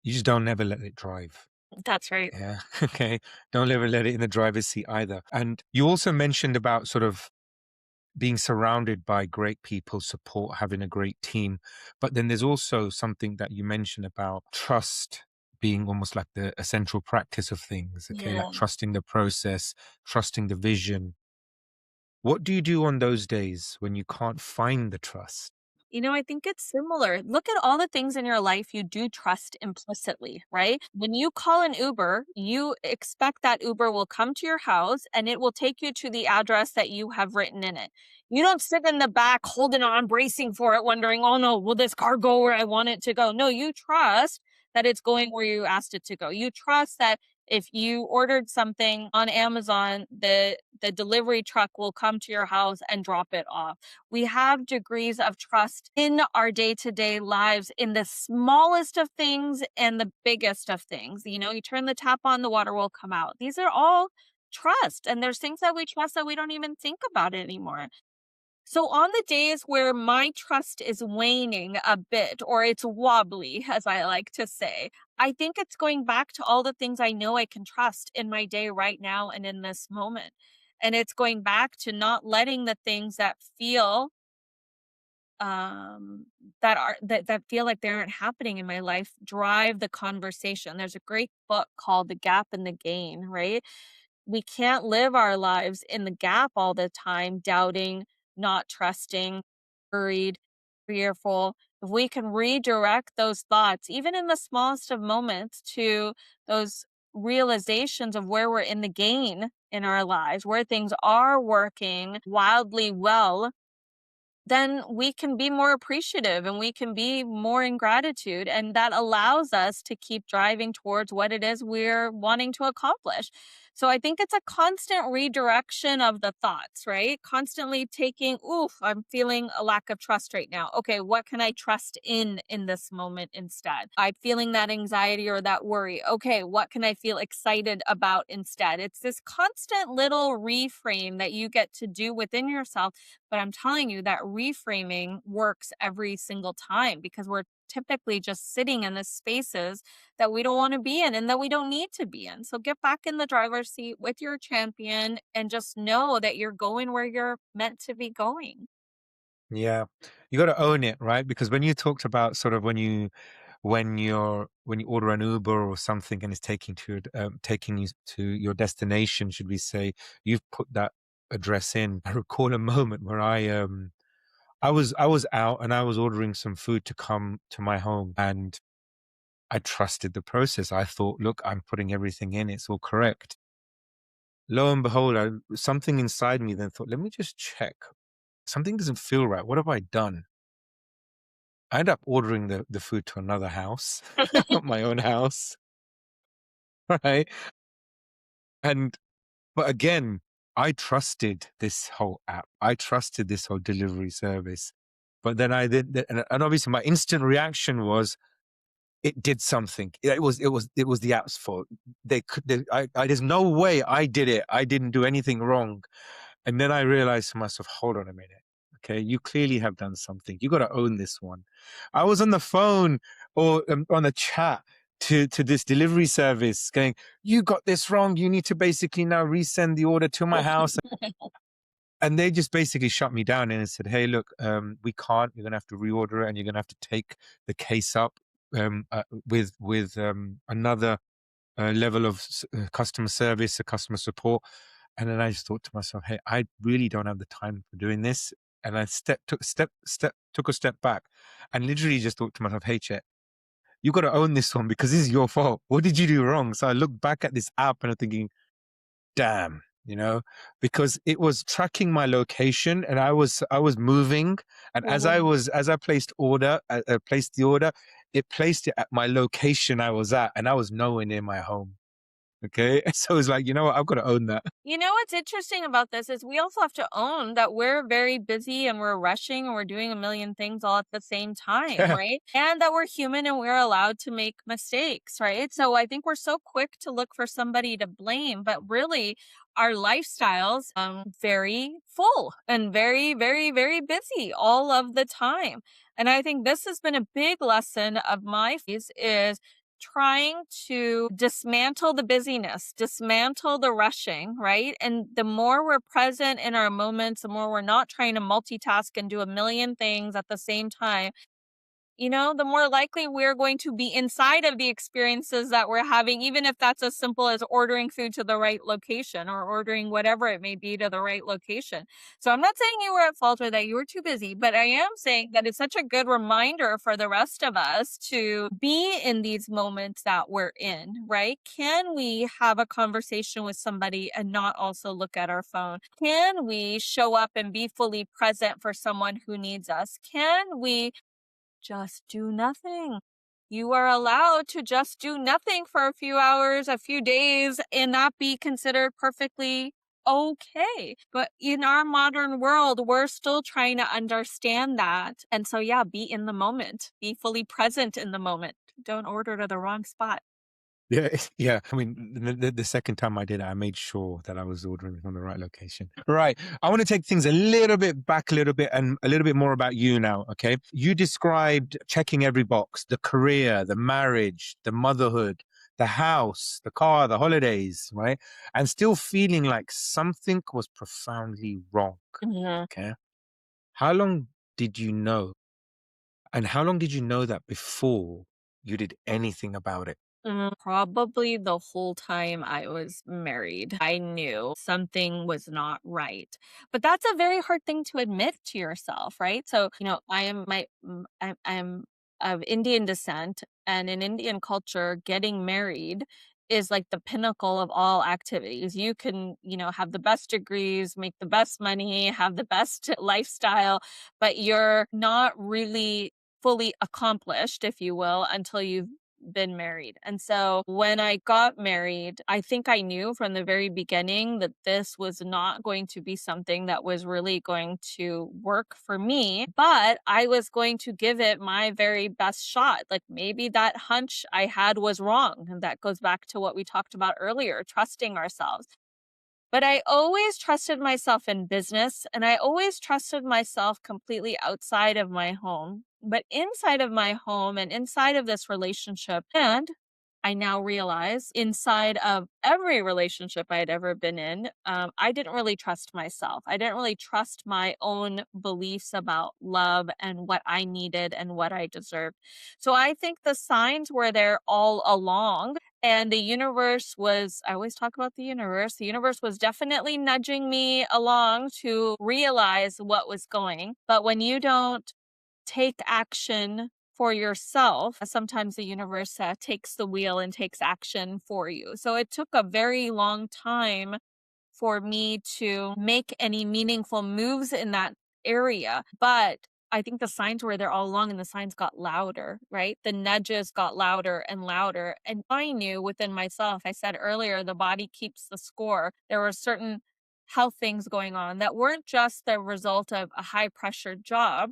S1: you just don't ever let it drive.
S2: That's right.
S1: Yeah. Okay. Don't ever let it in the driver's seat either. And you also mentioned about sort of being surrounded by great people, support, having a great team. But then there's also something that you mentioned about trust being almost like the essential practice of things. Okay. Like
S2: Yeah.
S1: trusting the process, trusting the vision. What do you do on those days when you can't find the trust?
S2: I think it's similar. Look at all the things in your life you do trust implicitly, right? When you call an Uber, you expect that Uber will come to your house and it will take you to the address that you have written in it. You don't sit in the back holding on, bracing for it, wondering, oh no, will this car go where I want it to go? No, you trust that it's going where you asked it to go. You trust that if you ordered something on Amazon, the delivery truck will come to your house and drop it off. We have degrees of trust in our day to day lives in the smallest of things and the biggest of things. You turn the tap on, the water will come out. These are all trust. And there's things that we trust that we don't even think about anymore. So, on the days where my trust is waning a bit or it's wobbly, as I like to say, I think it's going back to all the things I know I can trust in my day right now and in this moment. And it's going back to not letting the things that feel um that feel like they aren't happening in my life drive the conversation. There's a great book called The Gap and the Gain, right? We can't live our lives in the gap all the time, doubting, not trusting, worried, fearful. If we can redirect those thoughts, even in the smallest of moments, to those realizations of where we're in the gain in our lives, where things are working wildly well, then we can be more appreciative and we can be more in gratitude. And that allows us to keep driving towards what it is we're wanting to accomplish. So I think it's a constant redirection of the thoughts, right? Constantly taking, oof, I'm feeling a lack of trust right now. Okay, what can I trust in this moment instead? I'm feeling that anxiety or that worry. Okay, what can I feel excited about instead? It's this constant little reframe that you get to do within yourself, but I'm telling you that reframing works every single time because we're typically just sitting in the spaces that we don't want to be in and that we don't need to be in. So get back in the driver's seat with your champion and just know that you're going where you're meant to be going.
S1: Yeah. You got to own it, right? Because when you talked about sort of when you order an Uber or something and it's taking you to your destination, should we say, you've put that address in. I recall a moment where I was out and I was ordering some food to come to my home, and I trusted the process. I thought, look, I'm putting everything in, it's all correct. Lo and behold, something inside me then thought, let me just check. Something doesn't feel right. What have I done? I end up ordering the food to another house, not my own house, right? And but again, I trusted this whole app. I trusted this whole delivery service. But then and obviously my instant reaction was it did something. It was the app's fault. There's no way I did it. I didn't do anything wrong. And then I realized to myself, hold on a minute. Okay, you clearly have done something. You got to own this one. I was on the phone or on a chat to this delivery service going, you got this wrong. You need to basically now resend the order to my house. And they just basically shut me down and said, hey, look, we can't. You're going to have to reorder it and you're going to have to take the case up with another level of customer service, customer support. And then I just thought to myself, hey, I really don't have the time for doing this. And I took a step back and literally just thought to myself, hey, Chet, you got to own this one because this is your fault. What did you do wrong? So I looked back at this app and I'm thinking, damn, because it was tracking my location and I was moving. And
S2: Mhm.
S1: as I placed the order, it placed it at my location I was at, and I was nowhere near my home. Okay. So it's like, you know what? I've got to own that.
S2: You know what's interesting about this is we also have to own that we're very busy and we're rushing and we're doing a million things all at the same time, right? And that we're human and we're allowed to make mistakes, right? So I think we're so quick to look for somebody to blame, but really our lifestyles very full and very, very, very busy all of the time. And I think this has been a big lesson of my is trying to dismantle the busyness, dismantle the rushing, right? And the more we're present in our moments, the more we're not trying to multitask and do a million things at the same time, the more likely we're going to be inside of the experiences that we're having, even if that's as simple as ordering food to the right location or ordering whatever it may be to the right location. So I'm not saying you were at fault or that you were too busy, but I am saying that it's such a good reminder for the rest of us to be in these moments that we're in, right? Can we have a conversation with somebody and not also look at our phone? Can we show up and be fully present for someone who needs us? Can we just do nothing? You are allowed to just do nothing for a few hours, a few days, and that be considered perfectly okay. But in our modern world, we're still trying to understand that. And so, yeah, be in the moment, be fully present in the moment. Don't order to the wrong spot.
S1: Yeah, yeah. I mean, the second time I did it, I made sure that I was ordering from the right location. Right. I want to take things a little bit back, a little bit, and a little bit more about you now. Okay. You described checking every box: the career, the marriage, the motherhood, the house, the car, the holidays, right? And still feeling like something was profoundly wrong.
S2: Mhm.
S1: Okay. How long did you know? And how long did you know that before you did anything about it?
S2: Probably the whole time I was married. I knew something was not right. But that's a very hard thing to admit to yourself, right? So, I'm of Indian descent, and in Indian culture, getting married is like the pinnacle of all activities. You can, have the best degrees, make the best money, have the best lifestyle, but you're not really fully accomplished, if you will, until you've been married. And so when I got married, I think I knew from the very beginning that this was not going to be something that was really going to work for me, but I was going to give it my very best shot. Like maybe that hunch I had was wrong. And that goes back to what we talked about earlier, trusting ourselves. But I always trusted myself in business and I always trusted myself completely outside of my home. But inside of my home and inside of this relationship, and I now realize inside of every relationship I had ever been in, I didn't really trust myself. I didn't really trust my own beliefs about love and what I needed and what I deserved. So I think the signs were there all along. And I always talk about the universe. The universe was definitely nudging me along to realize what was going. But when you don't take action for yourself, sometimes the universe takes the wheel and takes action for you. So it took a very long time for me to make any meaningful moves in that area. But I think the signs were there all along and the signs got louder, right? The nudges got louder and louder. And I knew within myself, I said earlier, the body keeps the score. There were certain health things going on that weren't just the result of a high pressure job,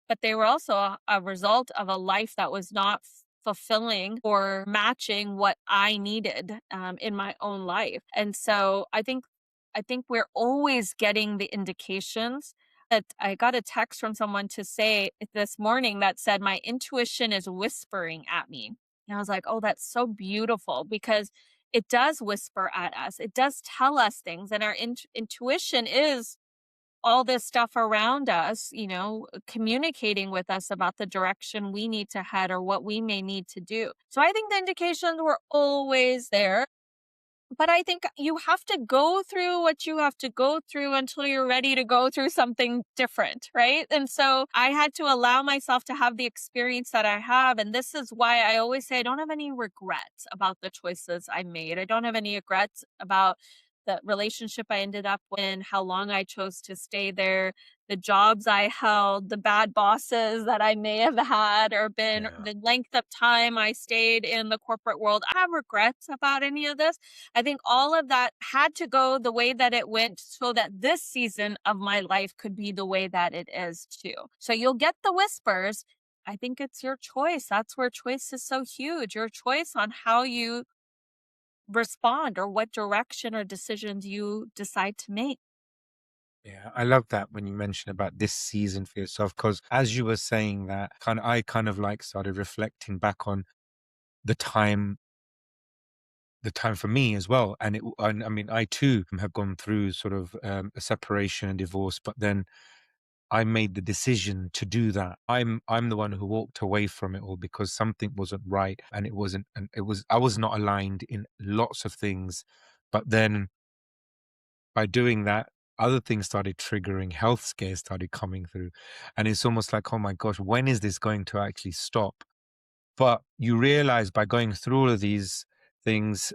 S2: but they were also a result of a life that was not fulfilling or matching what I needed in my own life. And so I think we're always getting the indications. That I got a text from someone to say this morning that said my intuition is whispering at me. And I was like, "Oh, that's so beautiful," because it does whisper at us. It does tell us things, and our intuition is all this stuff around us, communicating with us about the direction we need to head or what we may need to do. So I think the indications were always there. But I think you have to go through what you have to go through until you're ready to go through something different, right? And so I had to allow myself to have the experience that I have. And this is why I always say I don't have any regrets about the choices I made. I don't have any regrets about the relationship I ended up in, how long I chose to stay there, the jobs I held, the bad bosses that I may have had or been,
S1: Yeah.
S2: the length of time I stayed in the corporate world. I have regrets about any of this. I think all of that had to go the way that it went so that this season of my life could be the way that it is too. So you'll get the whispers. I think it's your choice. That's where choice is so huge. Your choice on how you respond or what direction or decisions you decide to make.
S1: Yeah, I love that when you mention about this season for yourself, because as you were saying that, I kind of like started reflecting back on the time, the time for me as well, and I mean, I too have gone through sort of a separation and divorce, but then I made the decision to do that. I'm the one who walked away from it all because something wasn't right, and it wasn't, and it was I was not aligned in lots of things, but then by doing that, other things started triggering, health scares started coming through. And it's almost like, oh my gosh, when is this going to actually stop? But you realize by going through all of these things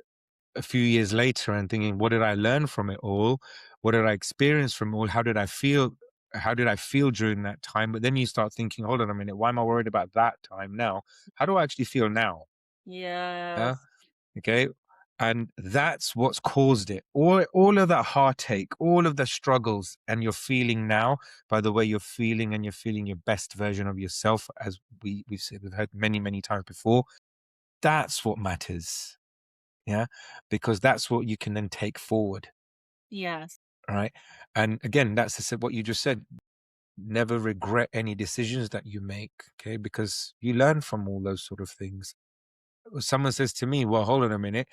S1: a few years later and thinking, what did I learn from it all? What did I experience from it all? How did I feel? How did I feel during that time? But then you start thinking, hold on a minute, why am I worried about that time now? How do I actually feel now? Yeah.
S2: Yes.
S1: Okay. And that's what's caused it. All of that heartache, all of the struggles, and you're feeling now, by the way you're feeling, and you're feeling your best version of yourself, as we've said, we've heard many, many times before. That's what matters. Yeah. Because that's what you can then take forward.
S2: Yes.
S1: Right. And again, what you just said. Never regret any decisions that you make. Okay. Because you learn from all those sort of things. Someone says to me, well, hold on a minute.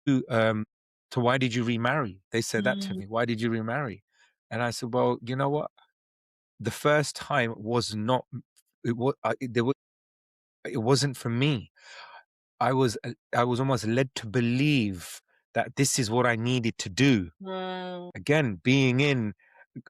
S1: To, um, so why did you remarry? They said that to
S2: Mm,
S1: me. Why did you remarry? And I said, well, you know what? The first time was not. It was. There was. It wasn't for me. I was almost led to believe that this is what I needed to do.
S2: mm,
S1: Again, being in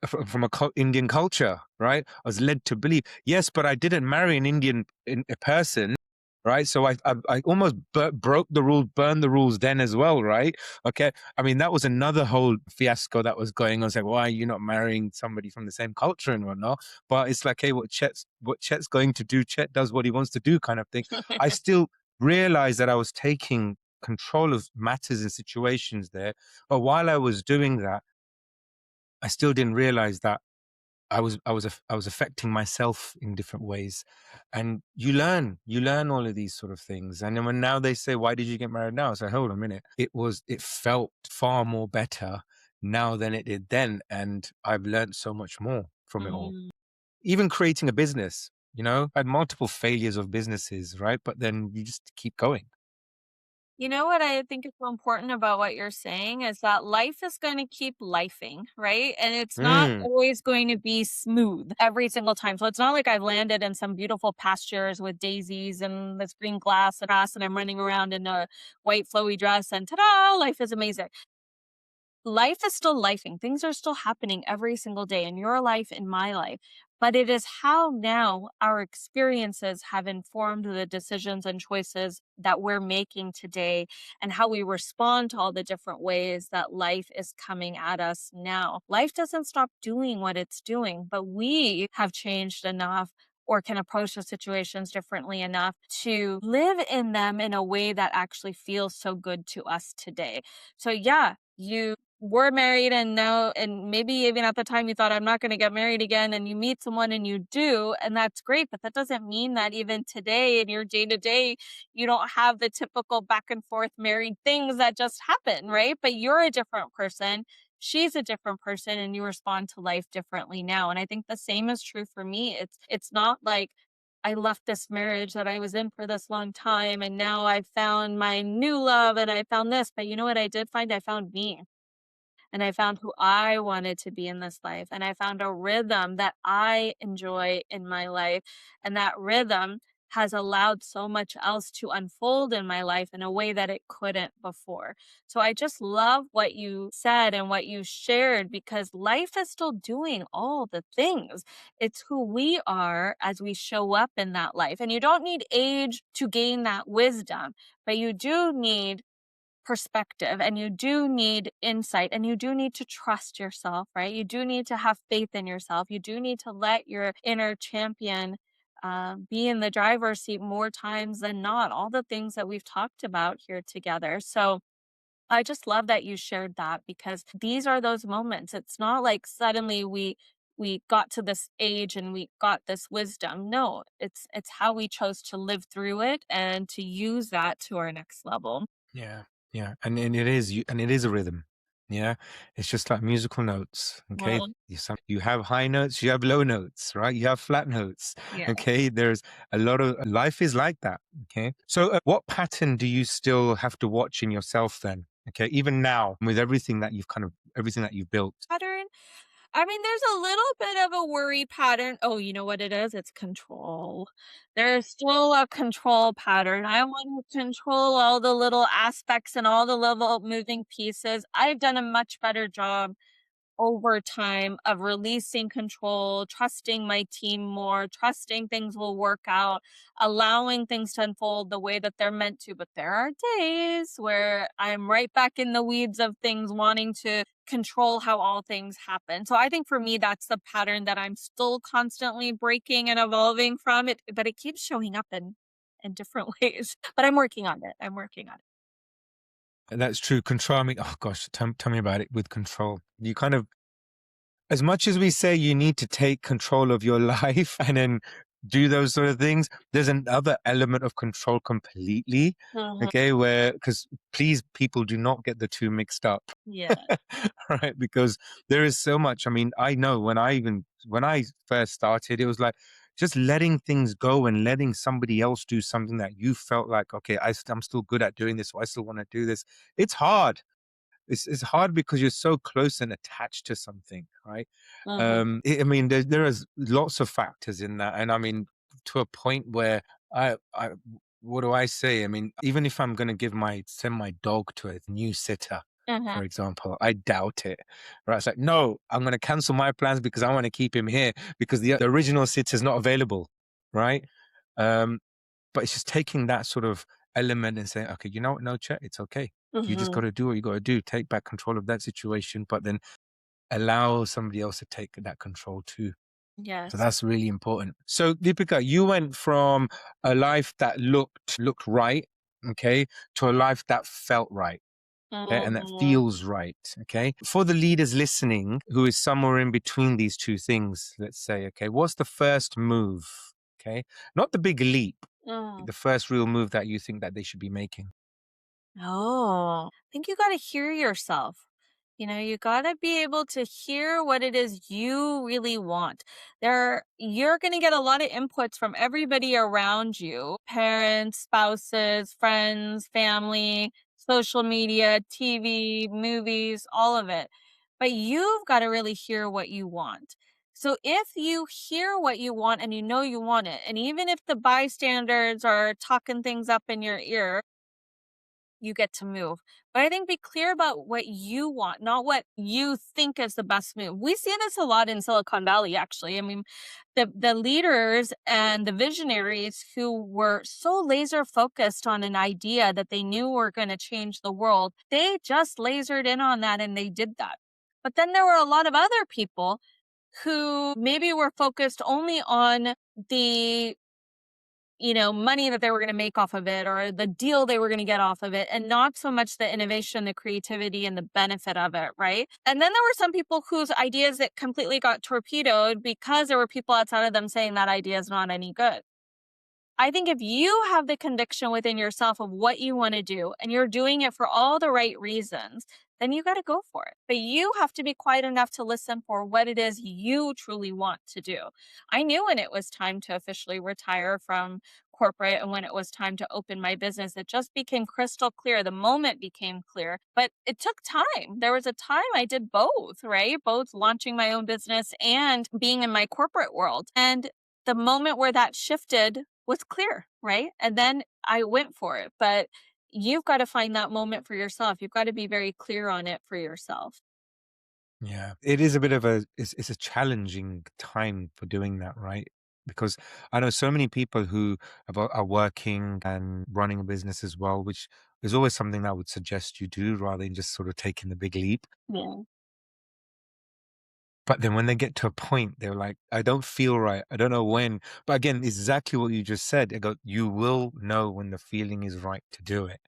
S1: from a Indian culture, right? I was led to believe, yes, but I didn't marry an a person, right? So I almost broke the rules, burned the rules then as well, right? Okay, I mean that was another whole fiasco that was going on. It's like, why are you not marrying somebody from the same culture and whatnot? But it's like, hey, what Chet's going to do, Chet does what he wants to do, kind of thing. I still realized that I was taking control of matters and situations there, but while I was doing that, I still didn't realize that I was affecting myself in different ways. And you learn all of these sort of things. And then when now they say, why did you get married now? I say, hold on a minute. It felt far more better now than it did then. And I've learned so much more from it all.
S2: mm.
S1: Even creating a business, I had multiple failures of businesses, right? But then you just keep going.
S2: You know what I think is so important about what you're saying is that life is going to keep lifing, right? And it's not
S1: Mm,
S2: always going to be smooth every single time. So it's not like I've landed in some beautiful pastures with daisies and this green grass and I'm running around in a white flowy dress and ta-da, life is amazing. Life is still lifing. Things are still happening every single day in your life, in my life. But it is how now our experiences have informed the decisions and choices that we're making today and how we respond to all the different ways that life is coming at us now. Life doesn't stop doing what it's doing, but we have changed enough or can approach the situations differently enough to live in them in a way that actually feels so good to us today. So yeah, you were married and now and maybe even at the time you thought I'm not going to get married again and you meet someone and you do and that's great, but that doesn't mean that even today in your day to day you don't have the typical back and forth married things that just happen, right? But you're a different person, she's a different person, and you respond to life differently now. And I think the same is true for me. It's not like I left this marriage that I was in for this long time and now I found my new love and I found this. But you know what I did find? I found me and I found who I wanted to be in this life. And I found a rhythm that I enjoy in my life. And that rhythm has allowed so much else to unfold in my life in a way that it couldn't before. So I just love what you said and what you shared because life is still doing all the things. It's who we are as we show up in that life. And you don't need age to gain that wisdom, but you do need perspective and you do need insight and you do need to trust yourself, right? You do need to have faith in yourself. You do need to let your inner champion be in the driver's seat more times than not. All the things that we've talked about here together. So, I just love that you shared that because these are those moments. It's not like suddenly we got to this age and we got this wisdom. No, it's how we chose to live through it and to use that to our next level.
S1: Yeah, yeah, and it is and it is a rhythm. Yeah, it's just like musical notes. Okay,
S2: Well,
S1: you have high notes, you have low notes, right? You have flat notes.
S2: yeah.
S1: Okay, there's a lot of life is like that. Okay, so what pattern do you still have to watch in yourself then? Okay, even now with everything that everything that you've built.
S2: Pattern. I mean, there's a little bit of a worry pattern. Oh, you know what it is? It's control. There's still a control pattern. I want to control all the little aspects and all the little moving pieces. I've done a much better job over time of releasing control, trusting my team more, trusting things will work out, allowing things to unfold the way that they're meant to. But there are days where I'm right back in the weeds of things, wanting to control how all things happen. So I think for me, that's the pattern that I'm still constantly breaking and evolving from it, but it keeps showing up in different ways. But I'm working on it. I'm working on it.
S1: That's true. Control. I mean, oh gosh, tell me about it with control. You kind of, as much as we say you need to take control of your life and then do those sort of things, there's another element of control completely.
S2: Mhm.
S1: Okay, where, because please, people, do not get the two mixed up.
S2: Yeah.
S1: Right, because there is so much. I mean, I know when I first started, it was like just letting things go and letting somebody else do something that you felt like, okay, I'm still good at doing this, or I still want to do this. It's hard. It's hard because you're so close and attached to something, right?
S2: Mhm.
S1: I mean, there is lots of factors in that, and I mean, to a point where I what do I say? I mean, even if I'm going to send my dog to a new sitter,
S2: Mhm.
S1: for example, I doubt it. Right? It's like, no, I'm going to cancel my plans because I want to keep him here because the original sitter is not available, right? Um, but it's just taking that sort of element and saying, okay, you know what? No, Chet, it's okay. You just got
S2: Mhm.
S1: to do what you got to do. Take back control of that situation, but then allow somebody else to take that control too. So
S2: Yes.
S1: that's really important. So Deepika, you went from a life that looked right, okay, to a life that felt right. Okay, and that
S2: Mhm.
S1: feels right. Okay. For the leaders listening who is somewhere in between these two things, let's say, okay, what's the first move? Okay. Not the big leap,
S2: Mm.
S1: the first real move that you think that they should be making.
S2: Oh, I think you got to hear yourself. You got to be able to hear what it is you really want. You're going to get a lot of inputs from everybody around you, parents, spouses, friends, family, social media, TV, movies, all of it. But you've got to really hear what you want. So if you hear what you want and you know you want it, and even if the bystanders are talking things up in your ear, you get to move. But I think be clear about what you want, not what you think is the best move. We see this a lot in Silicon Valley, actually. I mean, the leaders and the visionaries who were so laser focused on an idea that they knew were going to change the world, they just lasered in on that and they did that. But then there were a lot of other people who maybe were focused only on the money that they were going to make off of it or the deal they were going to get off of it, and not so much the innovation, the creativity, and the benefit of it, right? And then there were some people whose ideas that completely got torpedoed because there were people outside of them saying that idea is not any good. I think if you have the conviction within yourself of what you want to do and you're doing it for all the right reasons, then you got to go for it. But you have to be quiet enough to listen for what it is you truly want to do. I knew when it was time to officially retire from corporate and when it was time to open my business. It just became crystal clear. The moment became clear, but it took time. There was a time I did both, right? Both launching my own business and being in my corporate world. And the moment where that shifted was clear, right? And then I went for it. But you've got to find that moment for yourself. You've got to be very clear on it for yourself.
S1: Yeah, it is a bit of it's a challenging time for doing that, right? Because I know so many people who are working and running a business as well, which is always something that I would suggest you do rather than just sort of taking the big leap.
S2: Yeah.
S1: But then when they get to a point, they're like, I don't feel right. I don't know when. But again, exactly what you just said. I go, you will know when the feeling is right to do it.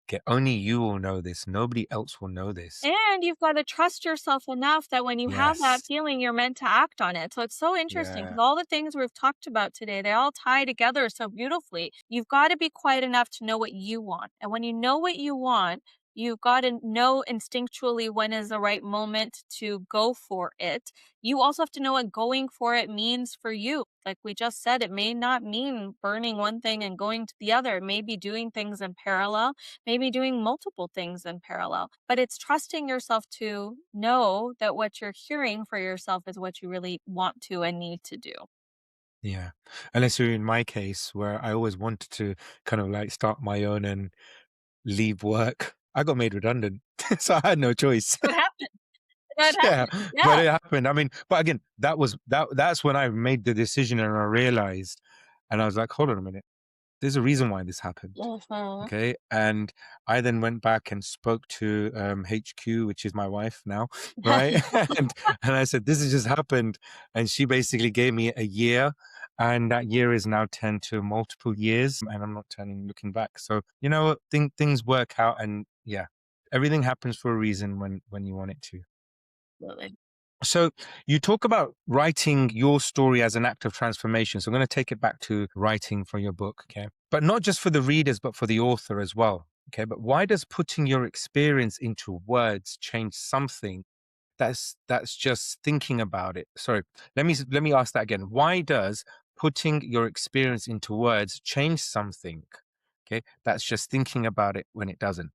S1: Okay. Only you will know this. Nobody else will know this.
S2: And you've got to trust yourself enough that when you have that
S1: Yes.
S2: feeling, you're meant to act on it. So it's so interesting
S1: Yeah.
S2: because all the things we've talked about today, they all tie together so beautifully. You've got to be quiet enough to know what you want. And when you know what you want, you've got to know instinctually when is the right moment to go for it. You also have to know what going for it means for you. Like we just said, it may not mean burning one thing and going to the other. It may be doing things in parallel, maybe doing multiple things in parallel. But it's trusting yourself to know that what you're hearing for yourself is what you really want to and need to do.
S1: Yeah. Unless you're in my case where I always wanted to kind of like start my own and leave work. I got made redundant. So I had no choice.
S2: What happened? What
S1: Yeah,
S2: happened?
S1: but
S2: Yeah.
S1: it happened. I mean, but again, that's when I made the decision and I realized, and I was like, hold on a minute. There's a reason why this happened.
S2: Mhm.
S1: Okay. And I then went back and spoke to HQ, which is my wife now, right? And I said, this has just happened. And she basically gave me a year. And that year is now turned to multiple years. And I'm not looking back. So, you know what? Things work out. And yeah, everything happens for a reason when you want it to.
S2: Absolutely.
S1: So you talk about writing your story as an act of transformation. So I'm going to take it back to writing for your book, okay? But not just for the readers, but for the author as well. Okay. But why does putting your experience into words change something that's just thinking about it? Sorry, let me ask that again. Why does putting your experience into words change something? Okay, that's just thinking about it when it doesn't.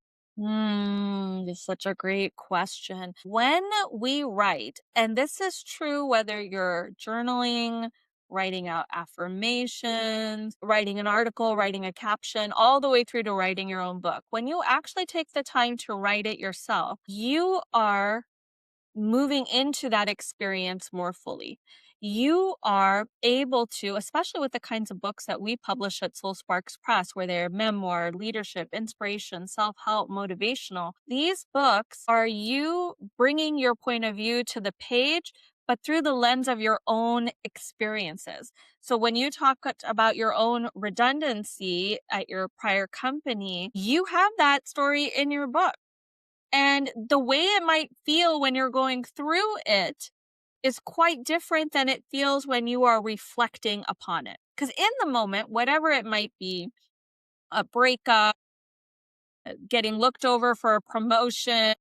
S2: It's such a great question. When we write, and this is true whether you're journaling, writing out affirmations, writing an article, writing a caption, all the way through to writing your own book, when you actually take the time to write it yourself, you are moving into that experience more fully. You are able to, especially with the kinds of books that we publish at SoulSparks Press, where they're memoir, leadership, inspiration, self help, motivational. These books are you bringing your point of view to the page, but through the lens of your own experiences. So when you talk about your own redundancy at your prior company, you have that story in your book. And the way it might feel when you're going through it is quite different than it feels when you are reflecting upon it. Because in the moment, whatever it might be, a breakup, getting looked over for a promotion,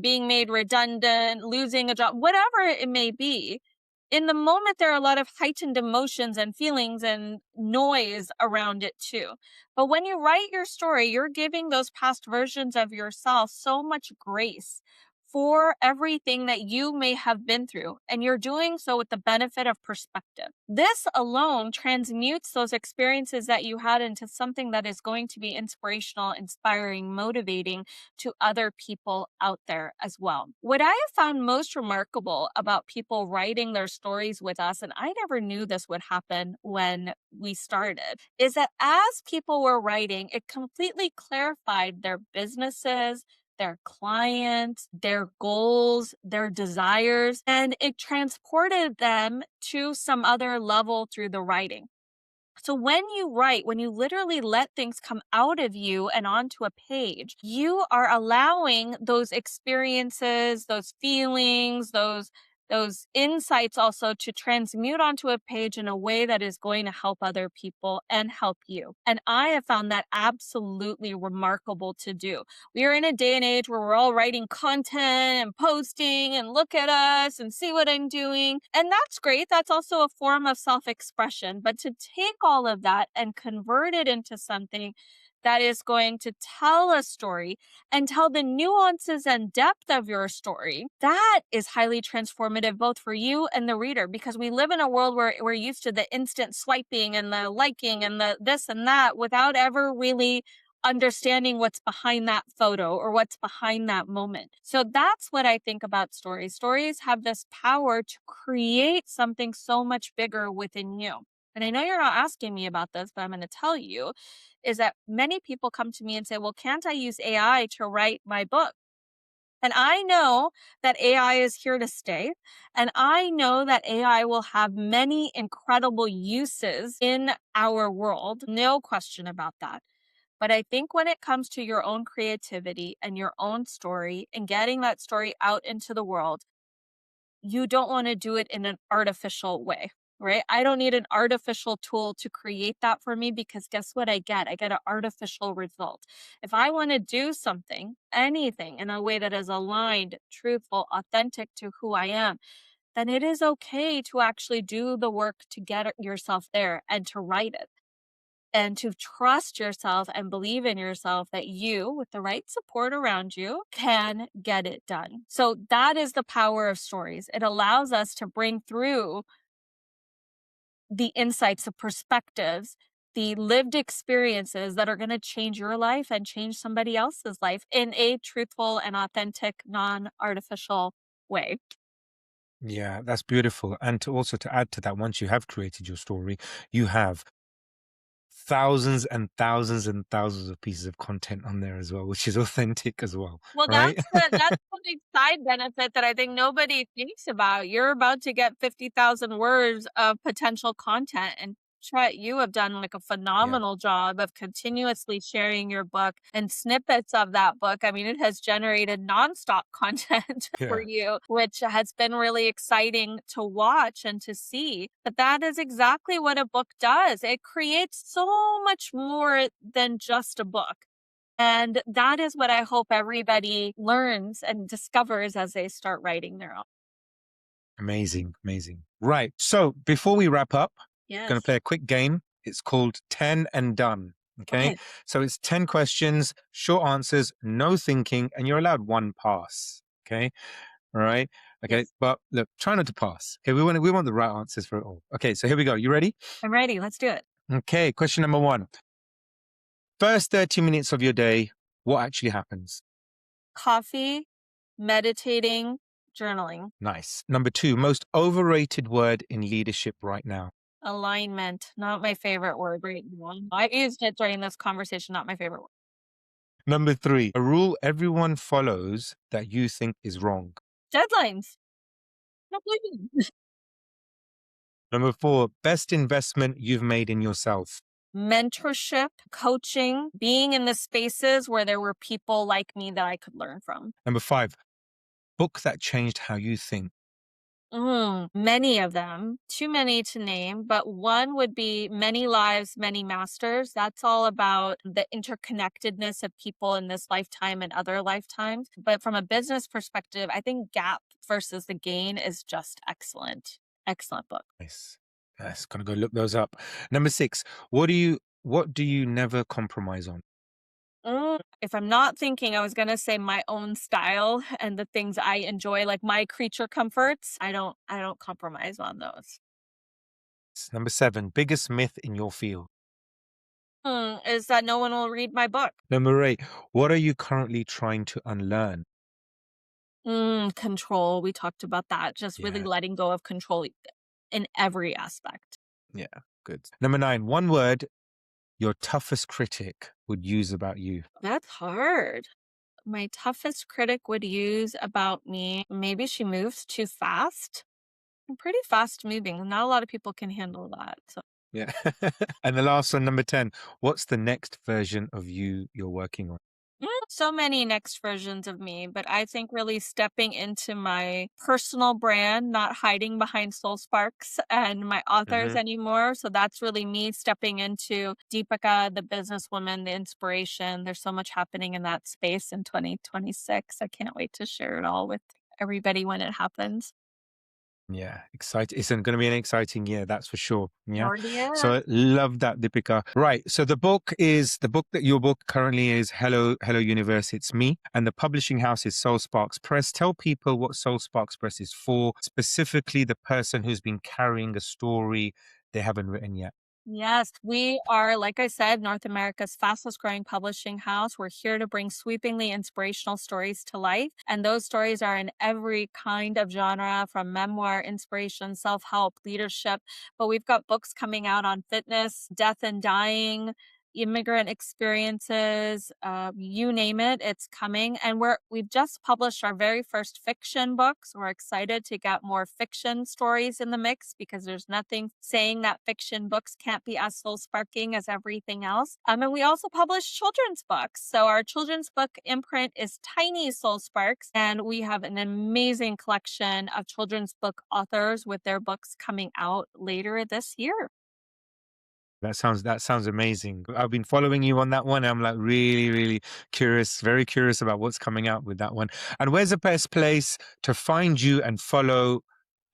S2: being made redundant, losing a job, whatever it may be, in the moment, there are a lot of heightened emotions and feelings and noise around it too. But when you write your story, you're giving those past versions of yourself so much grace for everything that you may have been through. And you're doing so with the benefit of perspective. This alone transmutes those experiences that you had into something that is going to be inspirational, inspiring, motivating to other people out there as well. What I have found most remarkable about people writing their stories with us, and I never knew this would happen when we started, is that as people were writing, it completely clarified their businesses, their clients, their goals, their desires, and it transported them to some other level through the writing. So when you write, when you literally let things come out of you and onto a page, you are allowing those experiences, those feelings, those insights also to transmute onto a page in a way that is going to help other people and help you. And I have found that absolutely remarkable to do. We are in a day and age where we're all writing content and posting and look at us and see what I'm doing. And that's great. That's also a form of self expression. But to take all of that and convert it into something that is going to tell a story and tell the nuances and depth of your story, that is highly transformative both for you and the reader, because we live in a world where we're used to the instant swiping and the liking and the this and that without ever really understanding what's behind that photo or what's behind that moment. So that's what I think about stories. Stories have this power to create something so much bigger within you. and I know you're not asking me about this, but I'm going to tell you, is that many people come to me and say, well, can't I use AI to write my book? And I know that AI is here to stay. And I know that AI will have many incredible uses in our world. No question about that. But I think when it comes to your own creativity and your own story and getting that story out into the world, you don't want to do it in an artificial way, right? I don't need an artificial tool to create that for me because guess what I get? I get an artificial result. If I want to do something, anything in a way that is aligned, truthful, authentic to who I am, then it is okay to actually do the work to get yourself there and to write it and to trust yourself and believe in yourself that you, with the right support around you, can get it done. So that is the power of stories. It allows us to bring through the insights, the perspectives, the lived experiences that are going to change your life and change somebody else's life in a truthful and authentic, non artificial way.
S1: Yeah, that's beautiful. And to also to add to that, once you have created your story, you have thousands and thousands and thousands of pieces of content on there as well, which is authentic as well,
S2: Well,
S1: right?
S2: that's the big side benefit that I think nobody thinks about. You're about to get 50,000 words of potential content, and Chet, you have done like a
S1: Yeah,
S2: phenomenal job of continuously sharing your book and snippets of that book. I mean, it has generated nonstop content for
S1: yeah,
S2: you, which has been really exciting to watch and to see. But that is exactly what a book does. It creates so much more than just a book. And that is what I hope everybody learns and discovers as they start writing their own.
S1: amazing, amazing. Right. So before we wrap up, going to
S2: Yes.
S1: play a quick game. It's called 10 and Done. Okay.
S2: Okay.
S1: So it's 10 questions, short answers, no thinking, and you're allowed one pass. Okay. All right. Okay.
S2: Yes.
S1: But look, try not to pass. Okay. We want the right answers for it all. Okay. So here we go. You ready?
S2: I'm ready. Let's do it.
S1: Okay. Question number one. First 30 minutes of your day, what actually happens?
S2: Coffee, meditating, journaling,
S1: Nice. Number two, most overrated word in leadership right now.
S2: alignment. Not my favorite word right now. I used it during this conversation. Not my favorite word.
S1: Number three, a rule everyone follows that you think is wrong.
S2: Deadlines. Not believing.
S1: Number four, best investment you've made in yourself.
S2: Mentorship, coaching, being in the spaces where there were people like me that I could learn from.
S1: Number five, book that changed how you think.
S2: Many of them, too many to name, but one would be Many Lives, Many Masters. That's all about the interconnectedness of people in this lifetime and other lifetimes. But from a business perspective, I think Gap versus the Gain is just excellent. Excellent book.
S1: Nice. Yes, gonna go look those up. Number six, what do you never compromise on?
S2: If I'm not thinking, I was gonna say my own style and the things I enjoy, like my creature comforts. I don't compromise on those.
S1: Number seven, biggest myth in your field.
S2: Is that no one will read my book.
S1: Number eight, what are you currently trying to unlearn?
S2: Control. We talked about that. Just really
S1: Yeah,
S2: letting go of control in every aspect.
S1: yeah, good. Number nine, one word your toughest critic would use about you.
S2: That's hard. My toughest critic would use about me, maybe she moves too fast. I'm pretty fast moving. Not a lot of people can handle that. So
S1: Yeah. And the last one, number 10, what's the next version of you you're working on?
S2: so many next versions of me, but I think really stepping into my personal brand, not hiding behind SoulSparks and my authors
S1: Hmm.
S2: anymore. So that's really me stepping into Deepika, the businesswoman, the inspiration. There's so much happening in that space in 2026. I can't wait to share it all with everybody when it happens.
S1: Yeah, exciting. It's going to be an exciting year, that's for sure. Yeah.
S2: Already is.
S1: So I love that, Deepika. Right. So the book that your book currently is Hello Universe, It's Me. And the publishing house is SoulSparks Press. Tell people what SoulSparks Press is for, specifically the person who's been carrying a story they haven't written yet.
S2: Yes, we are, like I said, North America's fastest growing publishing house. We're here to bring sweepingly inspirational stories to life. And those stories are in every kind of genre, from memoir, inspiration, self help, leadership. But we've got books coming out on fitness, death and dying, immigrant experiences, you name it, it's coming. And we've just published our very first fiction books. We're excited to get more fiction stories in the mix because there's nothing saying that fiction books can't be as soul sparking as everything else. And we also publish children's books. So our children's book imprint is Tiny Soul Sparks, and we have an amazing collection of children's book authors with their books coming out later this year.
S1: That sounds amazing. I've been following you on that one. I'm like really, really curious, very curious about what's coming out with that one. And where's the best place to find you and follow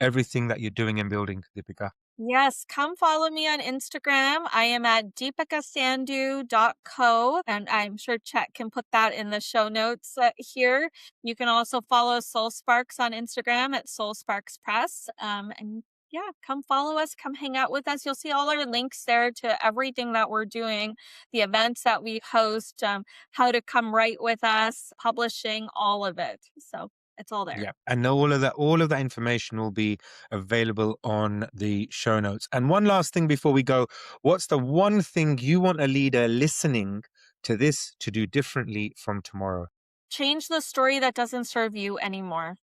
S1: everything that you're doing and building, Deepika?
S2: Yes, come follow me on Instagram. I am at deepikasandhu.co, and I'm sure Chet can put that in the show notes here. You can also follow SoulSparks on Instagram at SoulSparks Press. And yeah, come follow us, come hang out with us. You'll see all our links there to everything that we're doing, the events that we host, how to come write with us, publishing, all of it. So it's all there.
S1: Yeah. And all of that information will be available on the show notes. And one last thing before we go, what's the one thing you want a leader listening to this to do differently from tomorrow?
S2: Change the story that doesn't serve you anymore.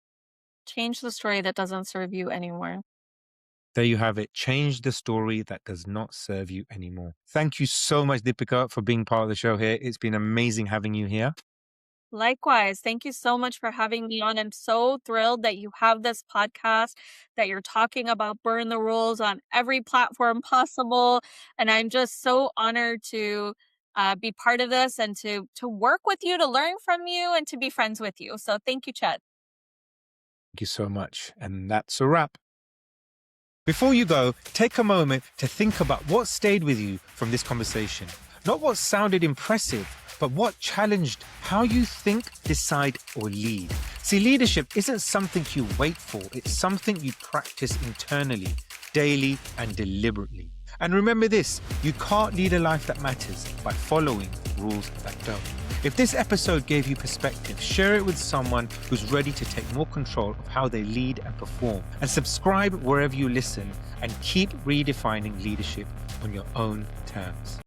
S2: Change the story that doesn't serve you anymore.
S1: There you have it. Change the story that does not serve you anymore. Thank you so much, Deepika, for being part of the show here. It's been amazing having you here.
S2: Likewise, thank you so much for having me on. I'm so thrilled that you have this podcast, that you're talking about burn the rules on every platform possible. And I'm just so honored to be part of this and to work with you, to learn from you, and to be friends with you. So thank you, Chet.
S1: Thank you so much. And that's a wrap. Before you go, take a moment to think about what stayed with you from this conversation. Not what sounded impressive, but what challenged how you think, decide, or lead. See, leadership isn't something you wait for, it's something you practice internally, daily, and deliberately. And remember this, you can't lead a life that matters by following rules that don't. If this episode gave you perspective, share it with someone who's ready to take more control of how they lead and perform. And subscribe wherever you listen and keep redefining leadership on your own terms.